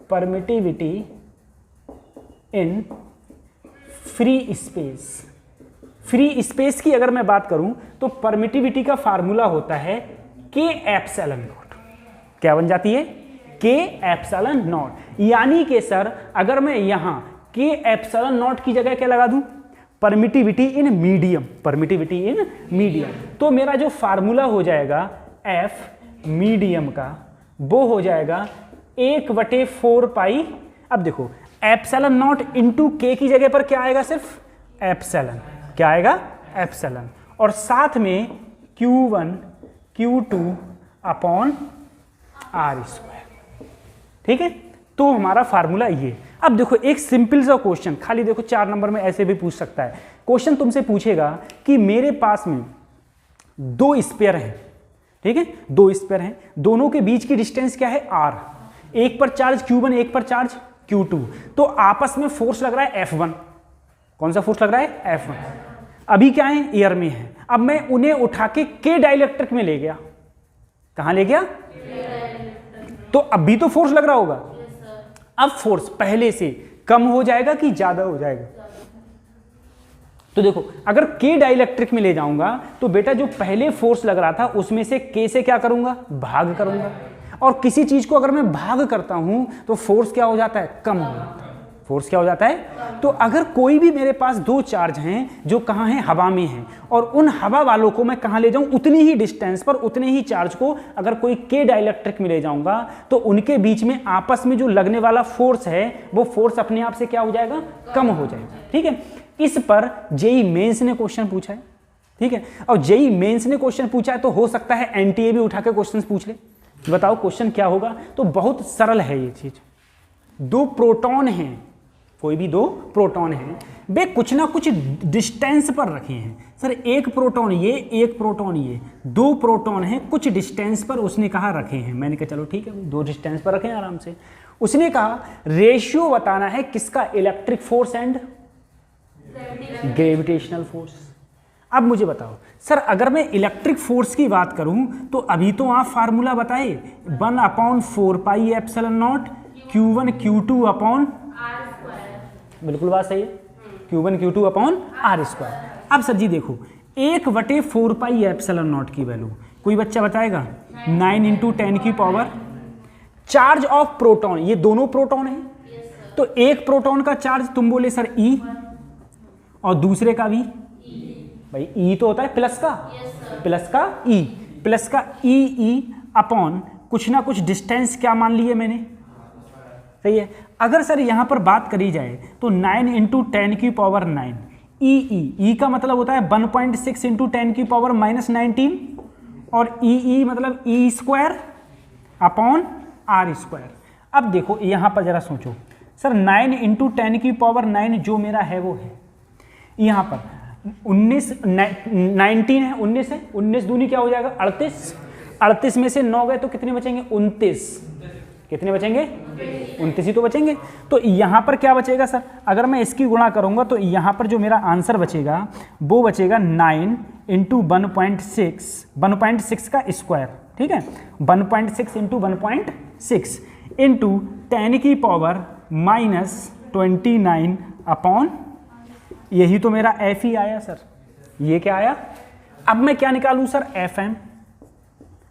A: permittivity in free space की अगर मैं बात करूं तो परमिटिविटी का फार्मूला होता है के एप्सिलॉन नॉट। क्या बन जाती है, के एप्सिलॉन नॉट। यानी कि सर अगर मैं यहां के एप्सिलॉन नॉट की जगह क्या लगा दूं, permittivity in medium, permittivity in medium, तो मेरा जो फार्मूला हो जाएगा एफ मीडियम का वो हो जाएगा 1/4 पाई। अब देखो एप्सिलॉन नॉट इंटू के की जगह पर क्या आएगा, सिर्फ एप्सिलॉन। क्या आएगा, एप्सिलॉन। और साथ में Q1 Q2 upon R square. ठीक है, तो हमारा फार्मूला ये। अब देखो एक सिंपल सा क्वेश्चन, खाली देखो 4 नंबर में ऐसे भी पूछ सकता है। क्वेश्चन तुमसे पूछेगा कि मेरे पास में 2 स्पेयर हैं, ठीक है, 2 स्पेयर हैं, दोनों के बीच की डिस्टेंस क्या है, R। एक पर चार्ज Q1, एक पर चार्ज Q2, तो आपस में फोर्स लग रहा है F1। कौन सा फोर्स लग रहा है, F1। अभी क्या है, एयर में है। अब मैं उन्हें उठा के K डाइलेक्ट्रिक में ले गया। कहां ले गया, तो अभी तो फोर्स लग रहा होगा। अब फोर्स पहले से कम हो जाएगा कि ज्यादा हो जाएगा, तो देखो अगर K डाइलेक्ट्रिक में ले जाऊंगा तो बेटा जो पहले फोर्स लग रहा था उसमें से K से क्या करूंगा, भाग करूंगा। और किसी चीज को अगर मैं भाग करता हूं तो फोर्स क्या हो जाता है, कम हो जाता है। फोर्स क्या हो जाता है, तो अगर कोई भी मेरे पास 2 चार्ज हैं जो कहाँ हैं, हवा में हैं, और उन हवा वालों को मैं कहाँ ले जाऊं, उतनी ही डिस्टेंस पर उतने ही चार्ज को अगर कोई K डाइलेक्ट्रिक में ले जाऊंगा तो उनके बीच में आपस में जो लगने वाला फोर्स है वो फोर्स अपने आप से क्या हो जाएगा, कम हो जाएगा। ठीक है, इस पर जेई मेंस ने क्वेश्चन पूछा है। ठीक है, और जेई मेंस ने क्वेश्चन पूछा है तो हो सकता है एनटीए भी उठा के क्वेश्चन पूछ ले। बताओ क्वेश्चन क्या होगा, तो बहुत सरल है ये चीज। 2 प्रोटॉन हैं, कोई भी 2 प्रोटॉन हैं, वे कुछ ना कुछ डिस्टेंस पर रखे हैं। सर एक प्रोटॉन ये, एक प्रोटॉन ये, 2 प्रोटॉन हैं, कुछ डिस्टेंस पर उसने कहा रखे हैं। मैंने कहा चलो ठीक है, 2 डिस्टेंस पर रखें आराम से। उसने कहा रेशियो बताना है किसका, electric force and gravitational force. अब मुझे बताओ सर अगर मैं इलेक्ट्रिक फोर्स की बात करूं तो अभी तो आप फार्मूला बताए 1/4 pi epsilon not Q1 Q2 upon, बिल्कुल बात सही है, Q1 Q2 upon R square. अब सर जी देखो 1/4 पाई एप्सिलॉन नॉट की वैल्यू कोई बच्चा बताएगा, 9 × 10 की पावर चार्ज ऑफ प्रोटॉन, ये दोनों प्रोटॉन है, तो एक प्रोटॉन का चार्ज तुम बोले सर E और दूसरे का भी, भाई E तो होता है प्लस का, प्लस का E, प्लस का E अपॉन कुछ ना कुछ डिस्टेंस क्या मान लिए मैंने, सही है। अगर सर यहां पर बात करी जाए तो 9 × 10 की पावर 9, E का मतलब होता है 1.6 × 10 की पावर -19, और E मतलब E square upon R square. अब देखो यहां पर जरा सोचो सर 9 × 10 की पावर 9 जो मेरा है वो है, यहाँ पर 19 है, 19 है, 19 दूनी क्या हो जाएगा 38, 38 में से 9 गए तो कितने बचेंगे 29, कितने बचेंगे 29 ही तो बचेंगे। तो यहाँ पर क्या बचेगा सर, अगर मैं इसकी गुणा करूँगा तो यहाँ पर जो मेरा आंसर बचेगा वो बचेगा 9 × 1.6 का स्क्वायर, ठीक है, 1.6 × 1.6 इंटू 10 की पावर -29 अपॉन, यही तो मेरा F ही आया सर, ये क्या आया। अब मैं क्या निकालूं सर, Fm,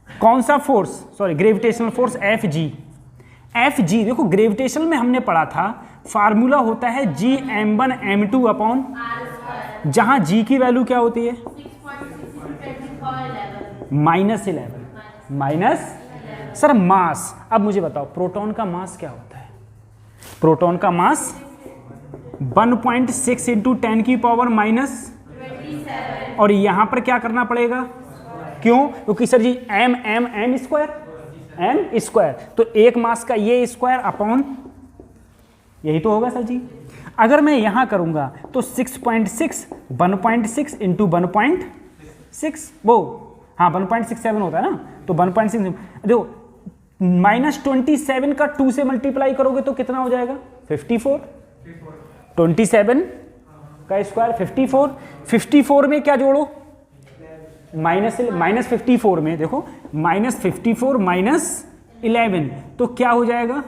A: कौन सा force, sorry gravitational force Fg देखो ग्रेविटेशनल में हमने पढ़ा था फार्मूला होता है Gm1 m2 अपॉन, जहां G की वैल्यू क्या होती है -11 सर मास। अब मुझे बताओ प्रोटॉन का मास क्या होता है, प्रोटॉन का मास 1.6 × 10 की पावर -27, और यहां पर क्या करना पड़ेगा, क्यों, क्योंकि सर जी m स्क्वायर, तो एक मास का ये स्क्वायर अपॉन, यही तो होगा सर जी। अगर मैं यहां करूंगा तो 1.6 × 1.6 वो, हाँ 1.67 होता है ना, तो 1.6 देखो -27 का 2 से मल्टीप्लाई करोगे तो कितना हो जाएगा 54, 27 का स्क्वायर 54, 54 में क्या जोड़ो -54 में देखो -54 -11 तो क्या हो जाएगा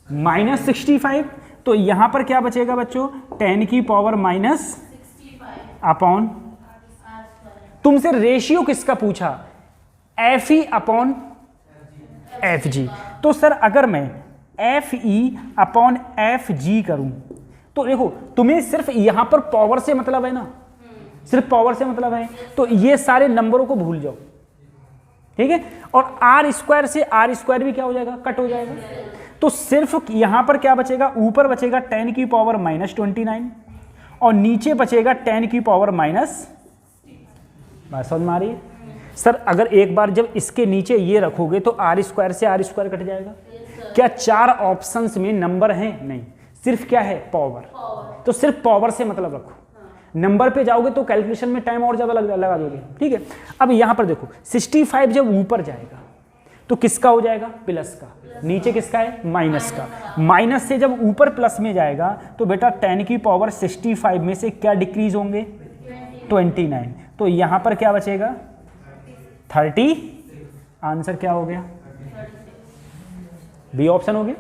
A: -65। तो यहां पर क्या बचेगा बच्चों 10 की पावर माइनस अपॉन, तुमसे रेशियो किसका पूछा Fe अपॉन Fg। तो सर अगर मैं Fe अपॉन Fg करूं तो देखो तुम्हें सिर्फ यहां पर पावर से मतलब है ना, सिर्फ पावर से मतलब है, तो ये सारे नंबरों को भूल जाओ, ठीक है। और R स्क्वायर से R स्क्वायर भी क्या हो जाएगा, कट हो जाएगा। तो सिर्फ यहाँ पर क्या बचेगा, ऊपर बचेगा 10 की पावर -29 और नीचे बचेगा 10 की पावर माइनस, बात समझ में आ रही है सर? अगर एक बार जब इसके नीचे ये रखोगे तो r स्क्वायर से r स्क्वायर कट जाएगा। क्या 4 ऑप्शंस में नंबर हैं? नहीं, सिर्फ क्या है, पावर। तो सिर्फ पावर से मतलब रखो, नंबर पे जाओगे तो कैलकुलेशन में टाइम और ज़्यादा लगा दोगे, ठीक है। अब यहाँ पर देखो 65 जब ऊपर जाएगा तो किसका हो जाएगा, प्लस का, नीचे किसका है, माइनस का। माइनस से जब ऊपर प्लस में जाएगा तो बेटा 10 की पावर 65 में से क्या डिक्रीज होंगे, 29। तो यहाँ पर क्या बचेगा, 30। आंसर क्या हो गया, बी ऑप्शन हो गया,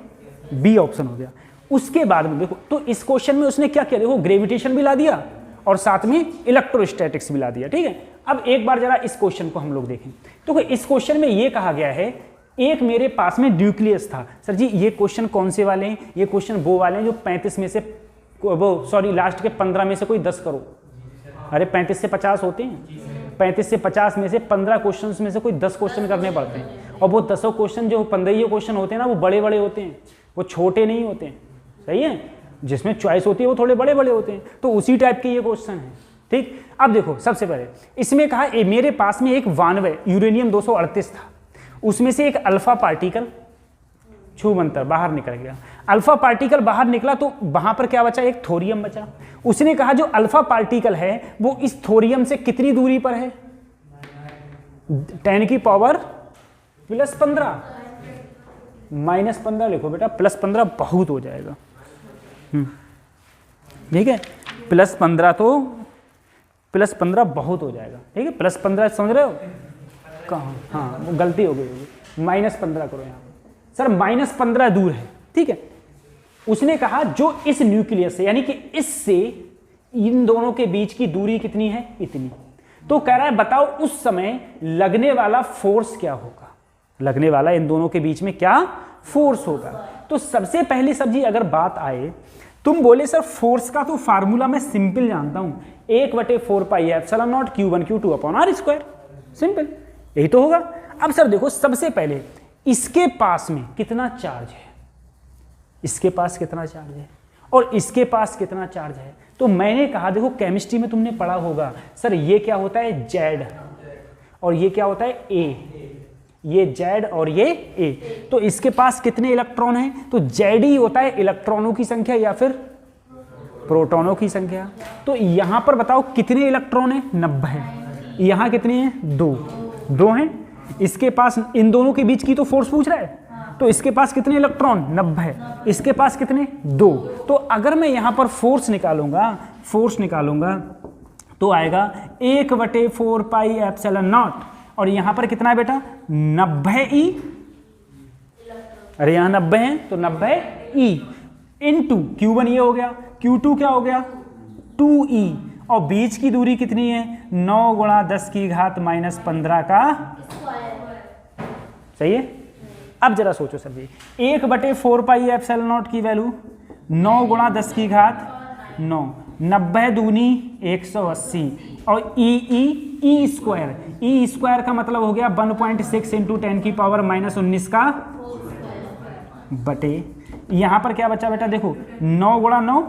A: बी ऑप्शन हो गया। उसके बाद में देखो, तो इस क्वेश्चन में उसने क्या किया, देखो ग्रेविटेशन भी ला दिया और साथ में इलेक्ट्रोस्टैटिक्स भी ला दिया, ठीक है। अब एक बार जरा इस क्वेश्चन को हम लोग देखें। तो इस क्वेश्चन में ये कहा गया है, एक मेरे पास में न्यूक्लियस था। सर जी ये क्वेश्चन कौन से वाले हैं, ये क्वेश्चन वो वाले हैं जो 35 में से लास्ट के 15 में से कोई 10 करो। अरे 35 से 50 होते हैं, 35 से 50 में से 15 क्वेश्चन में से कोई 10 क्वेश्चन करने पड़ते हैं। और वो 10 क्वेश्चन जो 15 क्वेश्चन होते हैं ना, वो बड़े बड़े होते हैं, वो छोटे नहीं होते हैं, सही है। जिसमें चॉइस होती है वो थोड़े बड़े बड़े होते हैं। तो उसी टाइप के ये क्वेश्चन है, ठीक। अब देखो सबसे पहले इसमें कहा मेरे पास में एक 92 यूरेनियम 238 था, उसमें से एक अल्फा पार्टिकल छूमंतर बाहर निकल गया। अल्फा पार्टिकल बाहर निकला तो वहां पर क्या बचा, एक थोरियम बचा। उसने कहा जो अल्फा पार्टिकल है वो इस थोरियम से कितनी दूरी पर है, 10 की पावर +15, -15 लिखो बेटा, +15 बहुत हो जाएगा, ठीक है। +15 तो +15 बहुत हो जाएगा, ठीक है। +15 समझ रहे हो कहाँ, हाँ वो गलती हो गई होगी, -15 करो यहाँ सर, -15 दूर है, ठीक है। उसने कहा जो इस न्यूक्लियस से यानी कि इससे इन दोनों के बीच की दूरी कितनी है, इतनी। तो कह रहा है बताओ उस समय लगने वाला फोर्स क्या होगा, लगने वाला इन दोनों के बीच में क्या फोर्स होगा। तो सबसे पहली सब्जी अगर बात आए, तुम बोले सर फोर्स का तो फार्मूला मैं सिंपल जानता हूं, 1/4πε0 Q1 Q2/r², सिंपल, यही तो होगा। अब सर देखो सबसे पहले इसके पास में कितना चार्ज है, इसके पास कितना चार्ज है और इसके पास कितना चार्ज है। तो मैंने कहा देखो केमिस्ट्री में तुमने पढ़ा होगा सर ये क्या होता है Z और ये क्या होता है A, ये Z और ये A। तो इसके पास कितने इलेक्ट्रॉन हैं, तो Z ही होता है इलेक्ट्रॉनों की संख्या या फिर प्रोटॉनों की संख्या। तो यहां पर बताओ कितने इलेक्ट्रॉन हैं, 90। यहां कितने हैं, 2 हैं। इसके पास इन दोनों के बीच की तो फोर्स पूछ रहा है, तो इसके पास कितने इलेक्ट्रॉन, 90। इसके पास कितने, 2। तो अगर मैं यहां पर फोर्स निकालूंगा तो आएगा 1/4πε0 और यहां पर कितना है बेटा, 90E। अरे यहां 90 है तो 90E इंटू Q1 ये हो गया, Q2 क्या हो गया, 2E। और बीच की दूरी कितनी है, 9 × 10⁻⁻15 का, सही है। अब जरा सोचो सर जी, 1/4πε0 की वैल्यू 9 × 10⁻9, 90 दूनी 180 और ई स्क्वायर का मतलब हो गया 1.6 × 10⁻⁻19 का बटे, यहां पर क्या बचा बेटा, देखो 9 × 9,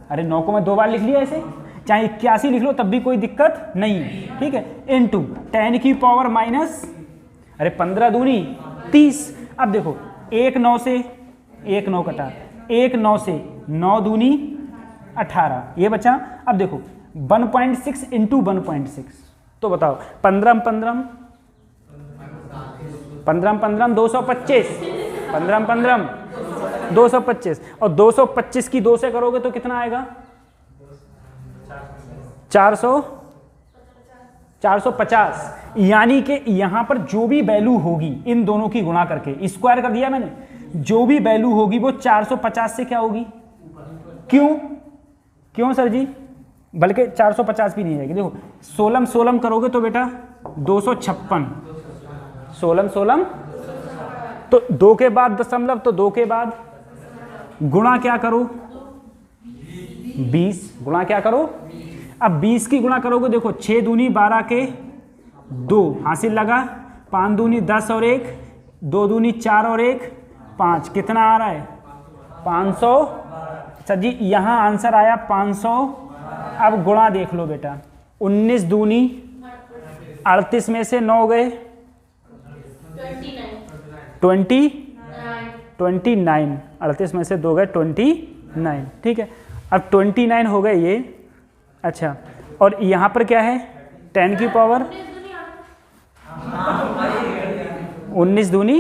A: अरे 9 को मैं 2 बार लिख लिया ऐसे, चाहे 81 लिख लो तब भी कोई दिक्कत नहीं है, ठीक है। इंटू 10 की पावर माइनस, अरे 15 दूनी 30। अब देखो 1 9 से 1 9 कटा, 1 9 से 9 दूनी 18, ये बचा। अब देखो 1.6 इंटू 1.6, तो बताओ 15 225, 15 225 और 225 की 2 से करोगे तो कितना आएगा, 450। यानी कि यहां पर जो भी वैल्यू होगी इन दोनों की गुणा करके, स्क्वायर कर दिया मैंने, जो भी वैल्यू होगी वो 450 से क्या होगी, क्यों सर जी, बल्कि 450 भी नहीं आएगी। देखो 16 करोगे तो बेटा 256, 16 तो 2 के बाद दशमलव, तो 2 के बाद गुणा क्या करो, 20 गुणा क्या करो। अब 20 की गुणा करोगे, देखो 6 दूनी 12 के 2 हासिल लगा, 5 दूनी 10 और 1, 2 दूनी 4 और 1, 5, कितना आ रहा है 500। अच्छा जी यहाँ आंसर आया 500। अब गुणा देख लो बेटा, 19 दूनी 38 में से 9 गए 29, 38 में से 2 गए 29, ठीक है। अब 29 हो गए ये। अच्छा और यहाँ पर क्या है 10 की पावर 19 दूनी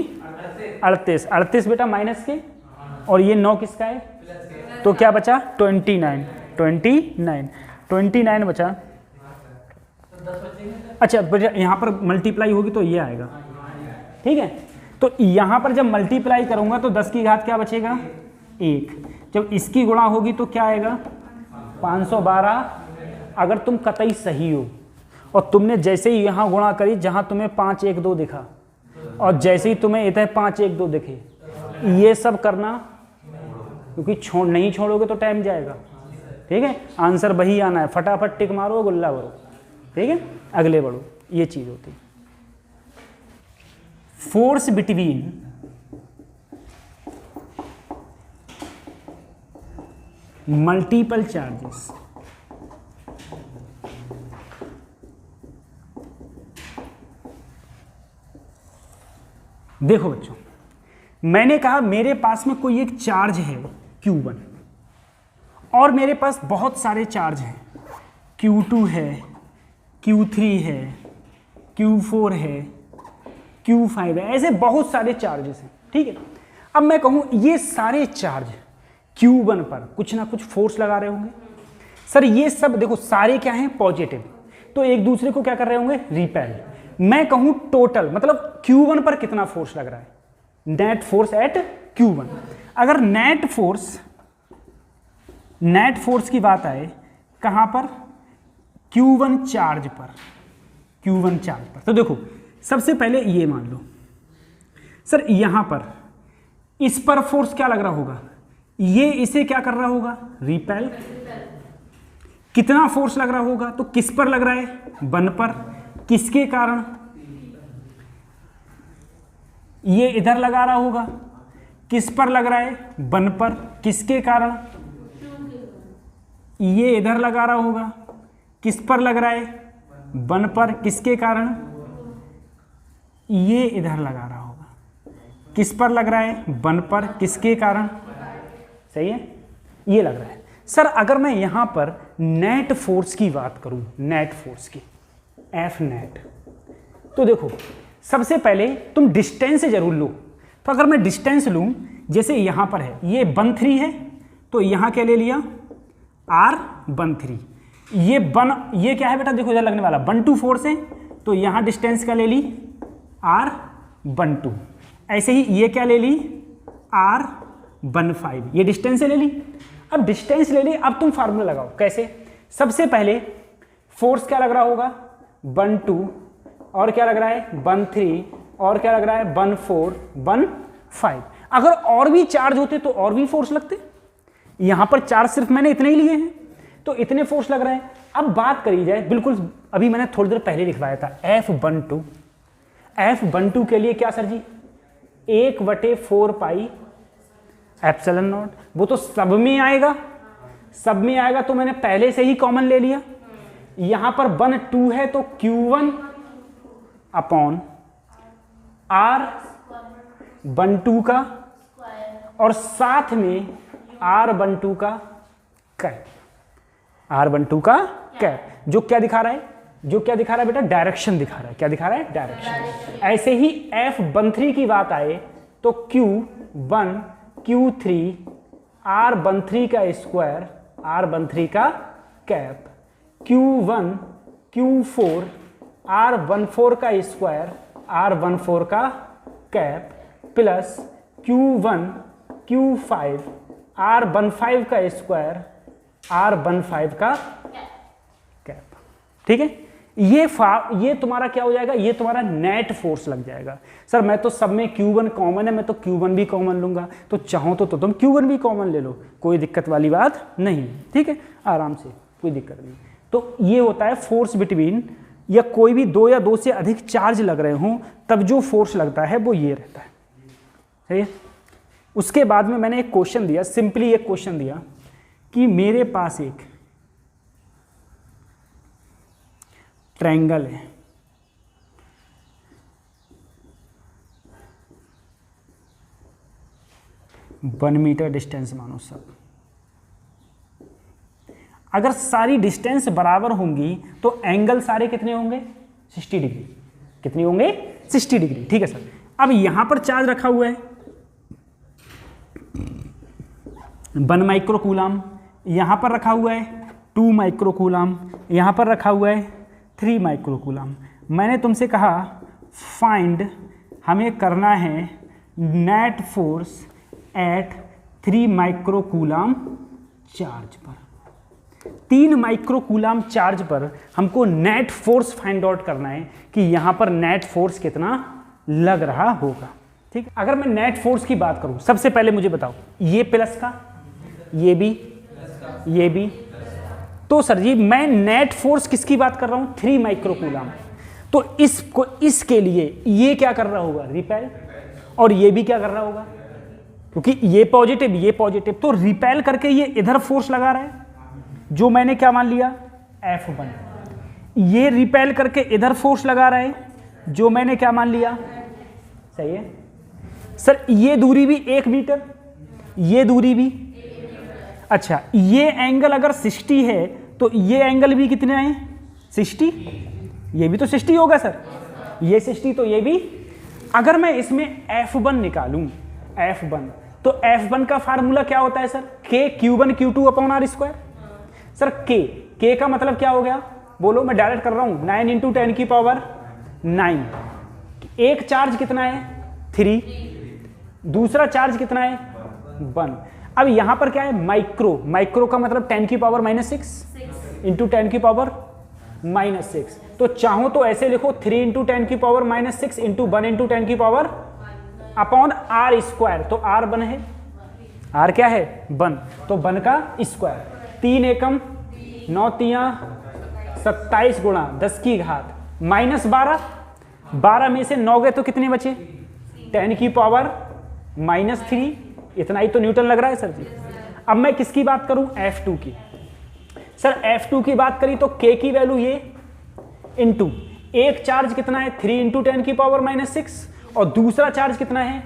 A: 38 बेटा माइनस के, और ये 9 किसका है, तो क्या बचा 29 बचा। अच्छा यहाँ पर मल्टीप्लाई होगी तो ये आएगा, ठीक है। तो यहाँ पर जब मल्टीप्लाई करूंगा तो 10 की घात क्या बचेगा 1। जब इसकी गुणा होगी तो क्या आएगा 512। अगर तुम कतई सही हो और तुमने जैसे ही यहाँ गुणा करी जहाँ तुम्हें 5 1 2 दिखा और जैसे ही तुम्हें इधर 5 1 2 दिखे, ये सब करना, क्योंकि नहीं छोड़ोगे तो टाइम जाएगा, ठीक है। आंसर वही आना है, फटाफट टिक मारो गुल्ला भरो, ठीक है, अगले बढ़ो। ये चीज़ होती है। Force between multiple charges. देखो बच्चों, मैंने कहा मेरे पास में कोई एक चार्ज है Q1 और मेरे पास बहुत सारे चार्ज हैं, Q2 है, Q3 है, Q4 है, Q5 है, ऐसे बहुत सारे चार्जेस हैं, ठीक है। अब मैं कहूँ ये सारे चार्ज Q1 पर कुछ ना कुछ फोर्स लगा रहे होंगे। सर ये सब देखो सारे क्या हैं पॉजिटिव, तो एक दूसरे को क्या कर रहे होंगे रिपेल। मैं कहूँ टोटल मतलब Q1 पर कितना फोर्स लग रहा है, नेट फोर्स एट Q1। अगर नेट फोर्स की बात आए कहाँ पर, Q1 चार्ज पर, तो देखो सबसे पहले ये मान लो सर यहाँ पर इस पर फोर्स क्या लग रहा होगा, ये इसे क्या कर रहा होगा रिपेल। कितना फोर्स लग रहा होगा, तो किस पर लग रहा है 1 पर, किसके कारण, ये इधर लगा रहा होगा, किस पर लग रहा है 1 पर, किसके कारण, ये इधर लगा रहा होगा, किस पर लग रहा है 1 पर, किसके कारण, ये इधर लगा रहा होगा, किस पर लग रहा है 1 पर, किसके कारण, सही है, ये लग रहा है। सर अगर मैं यहां पर नेट फोर्स की बात करूं, नेट फोर्स की एफ नेट, तो देखो सबसे पहले तुम डिस्टेंस जरूर लो। तो अगर मैं डिस्टेंस लूं, जैसे यहां पर है ये 1 3 है, तो यहां क्या ले लिया R13, ये क्या है बेटा, देखो इधर लगने वाला 1 2 फोर्स है, तो यहां डिस्टेंस क्या ले ली R12। ऐसे ही ये क्या ले ली R15, ये डिस्टेंस ले ली। अब डिस्टेंस ले ली, अब तुम फार्मूला लगाओ कैसे। सबसे पहले फोर्स क्या लग रहा होगा 1 2, और क्या लग रहा है 1 3, और क्या लग रहा है 1 4 1 5। अगर और भी चार्ज होते तो और भी फोर्स लगते, यहां पर चार्ज सिर्फ मैंने इतने ही लिए हैं तो इतने फोर्स लग रहे हैं। अब बात करी जाए, बिल्कुल अभी मैंने थोड़ी देर पहले लिखवाया था F12 के लिए क्या sir ji 1/4 pi epsilon naught, वो तो सब में आएगा, तो मैंने पहले से ही कॉमन ले लिया। यहां पर 1 2 है तो Q1 अपॉन R12 का और साथ में R12 का कैप, जो क्या दिखा रहा है, बेटा डायरेक्शन दिखा रहा है। क्या दिखा रहा है, डायरेक्शन। ऐसे ही F13 की बात आए तो Q1 Q3 R13 का स्क्वायर, R13 का कैप, Q1 Q4 R14 का स्क्वायर, R14 का cap, plus Q1 Q5 R15 का स्क्वायर, R15 का कैप, ठीक है। ये तुम्हारा क्या हो जाएगा, ये तुम्हारा नेट फोर्स लग जाएगा। सर मैं तो सब में Q1 कॉमन है, मैं तो Q1 भी कॉमन लूंगा, तो चाहो तो तुम Q1 भी कॉमन ले लो, कोई दिक्कत वाली बात नहीं, ठीक है, आराम से, कोई दिक्कत नहीं। तो ये होता है फोर्स बिटवीन, या कोई भी 2 या 2 से अधिक चार्ज लग रहे हों तब जो फोर्स लगता है वो ये रहता है, सही है। उसके बाद में मैंने एक क्वेश्चन दिया, सिंपली एक क्वेश्चन दिया कि मेरे पास एक ट्रायंगल है, वन मीटर डिस्टेंस मानो सब, अगर सारी डिस्टेंस बराबर होंगी तो एंगल सारे कितने होंगे? 60 डिग्री। कितने होंगे? 60 डिग्री। ठीक है सर। अब यहां पर चार्ज रखा हुआ है 1 माइक्रो कूलम, यहां पर रखा हुआ है 2 माइक्रो कूलम, यहां पर रखा हुआ है 3 माइक्रो कूलम। मैंने तुमसे कहा फाइंड, हमें करना है net force at 3 micro coulomb charge पर। 3 माइक्रो कूलम चार्ज पर हमको नेट फोर्स फाइंड आउट करना है कि यहां पर नेट फोर्स कितना लग रहा होगा। ठीक है, अगर मैं नेट फोर्स की बात करूं, सबसे पहले मुझे बताओ, ये प्लस का, ये भी, तो सर जी मैं नेट फोर्स किसकी बात कर रहा हूं? 3 माइक्रो कूलम। तो इसके लिए ये क्या कर रहा होगा? रिपेल, और ये भी क्या कर रहा होगा? क्योंकि ये पॉजिटिव, तो रिपेल करके ये इधर फोर्स लगा रहा है, जो मैंने क्या मान लिया? F1। ये रिपेल करके इधर फोर्स लगा रहा है, जो मैंने क्या मान लिया? सही है सर। ये दूरी भी 1 मीटर, ये दूरी भी, अच्छा ये एंगल अगर 60 है तो ये एंगल भी कितने है? 60। ये भी तो 60 होगा सर, ये 60, तो ये भी। अगर मैं इसमें F1 निकालूं, F1, तो F1 का फार्मूला क्या होता है sir? K Q1 Q2 upon R square. Sir K का मतलब क्या हो गया? बोलो, मैं डायरेक्ट कर रहा हूं, 9 × 10 की पावर 9। एक चार्ज कितना है? 3, दूसरा चार्ज कितना है? 1। अब यहां पर क्या है? माइक्रो का मतलब 10 की पावर -6 इंटू 10 की पावर -6। तो चाहो तो ऐसे लिखो 3 × 10 की पावर -6 इंटू 1 × 10 की पावर अपॉन R स्क्वायर। तो R 1 है, R क्या है? 1, तो 1 का स्क्वायर। 3 एकम 9 तिया 27 गुणा 10 की घात -12। 12 में से 9 गए तो कितने बचे? 10 की पावर -3। इतना ही तो न्यूटन लग रहा है सर जी। अब मैं किसकी बात करूं? F2 की। सर F2 की बात करी तो K की वैल्यू ये इंटू एक चार्ज कितना है? 3 × 10 की पावर -6, और दूसरा चार्ज कितना है?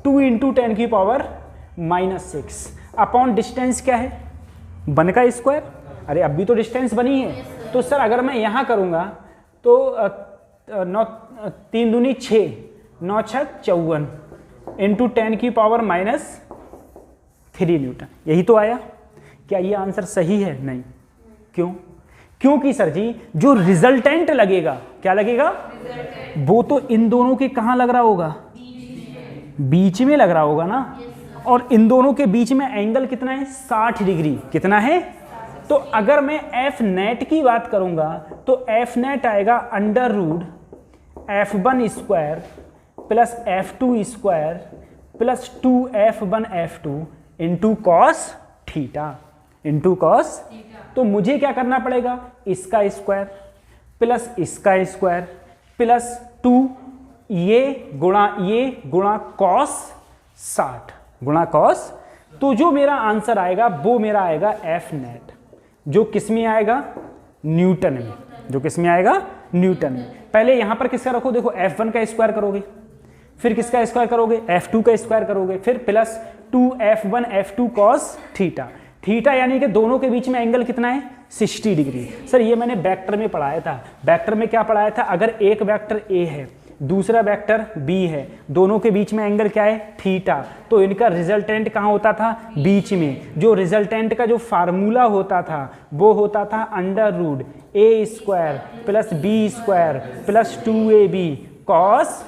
A: 2 × 10 की पावर -6 अपॉन डिस्टेंस क्या है? 1 का स्क्वायर। अरे अब भी तो डिस्टेंस बनी है। तो सर अगर मैं यहां करूंगा तो 3 दूनी 6, 9 6 54 इंटू 10 की पावर -3 न्यूटन। यही तो आया। क्या ये आंसर सही है? नहीं। क्यों? क्योंकि सर जी जो रिजल्टेंट लगेगा, क्या लगेगा? वो तो इन दोनों के कहां लग रहा होगा? बीच में लग रहा होगा ना। और इन दोनों के बीच में एंगल कितना है? 60 डिग्री। कितना है? तो अगर मैं F नेट की बात करूंगा तो F नेट आएगा √ F1 square plus F2 square plus 2F1 F2 into cos theta, into cos. तो मुझे क्या करना पड़ेगा? इसका स्क्वायर प्लस इसका स्क्वायर प्लस 2 ये गुणा कॉस 60 गुणा कॉस। तो जो मेरा आंसर आएगा वो मेरा आएगा F नेट, जो किस में आएगा? न्यूटन में। जो किस में आएगा? न्यूटन में। पहले यहां पर किसका रखो? देखो F1 का स्क्वायर करोगे, फिर किसका स्क्वायर करोगे? F2 का स्क्वायर करोगे, फिर plus 2F1 F2 cos theta. Theta यानी कि दोनों के बीच में एंगल कितना है? 60 डिग्री। सर ये मैंने वेक्टर में पढ़ाया था। वेक्टर में क्या पढ़ाया था? अगर एक वेक्टर A है, दूसरा वेक्टर B है, दोनों के बीच में एंगल क्या है? थीटा। तो इनका रिजल्टेंट कहाँ होता था? बीच में। जो रिजल्टेंट का जो फार्मूला होता था वो होता था √ A² plus B² plus 2AB cos.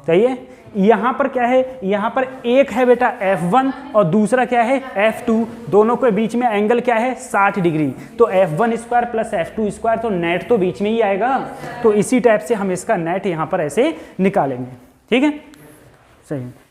A: सही है। यहाँ पर क्या है? यहाँ पर एक है बेटा F1 और दूसरा क्या है? F2। दोनों के बीच में एंगल क्या है? 60 डिग्री। तो F1² प्लस F2², तो नेट तो बीच में ही आएगा। तो इसी टाइप से हम इसका नेट यहाँ पर ऐसे निकालेंगे। ठीक है, सही।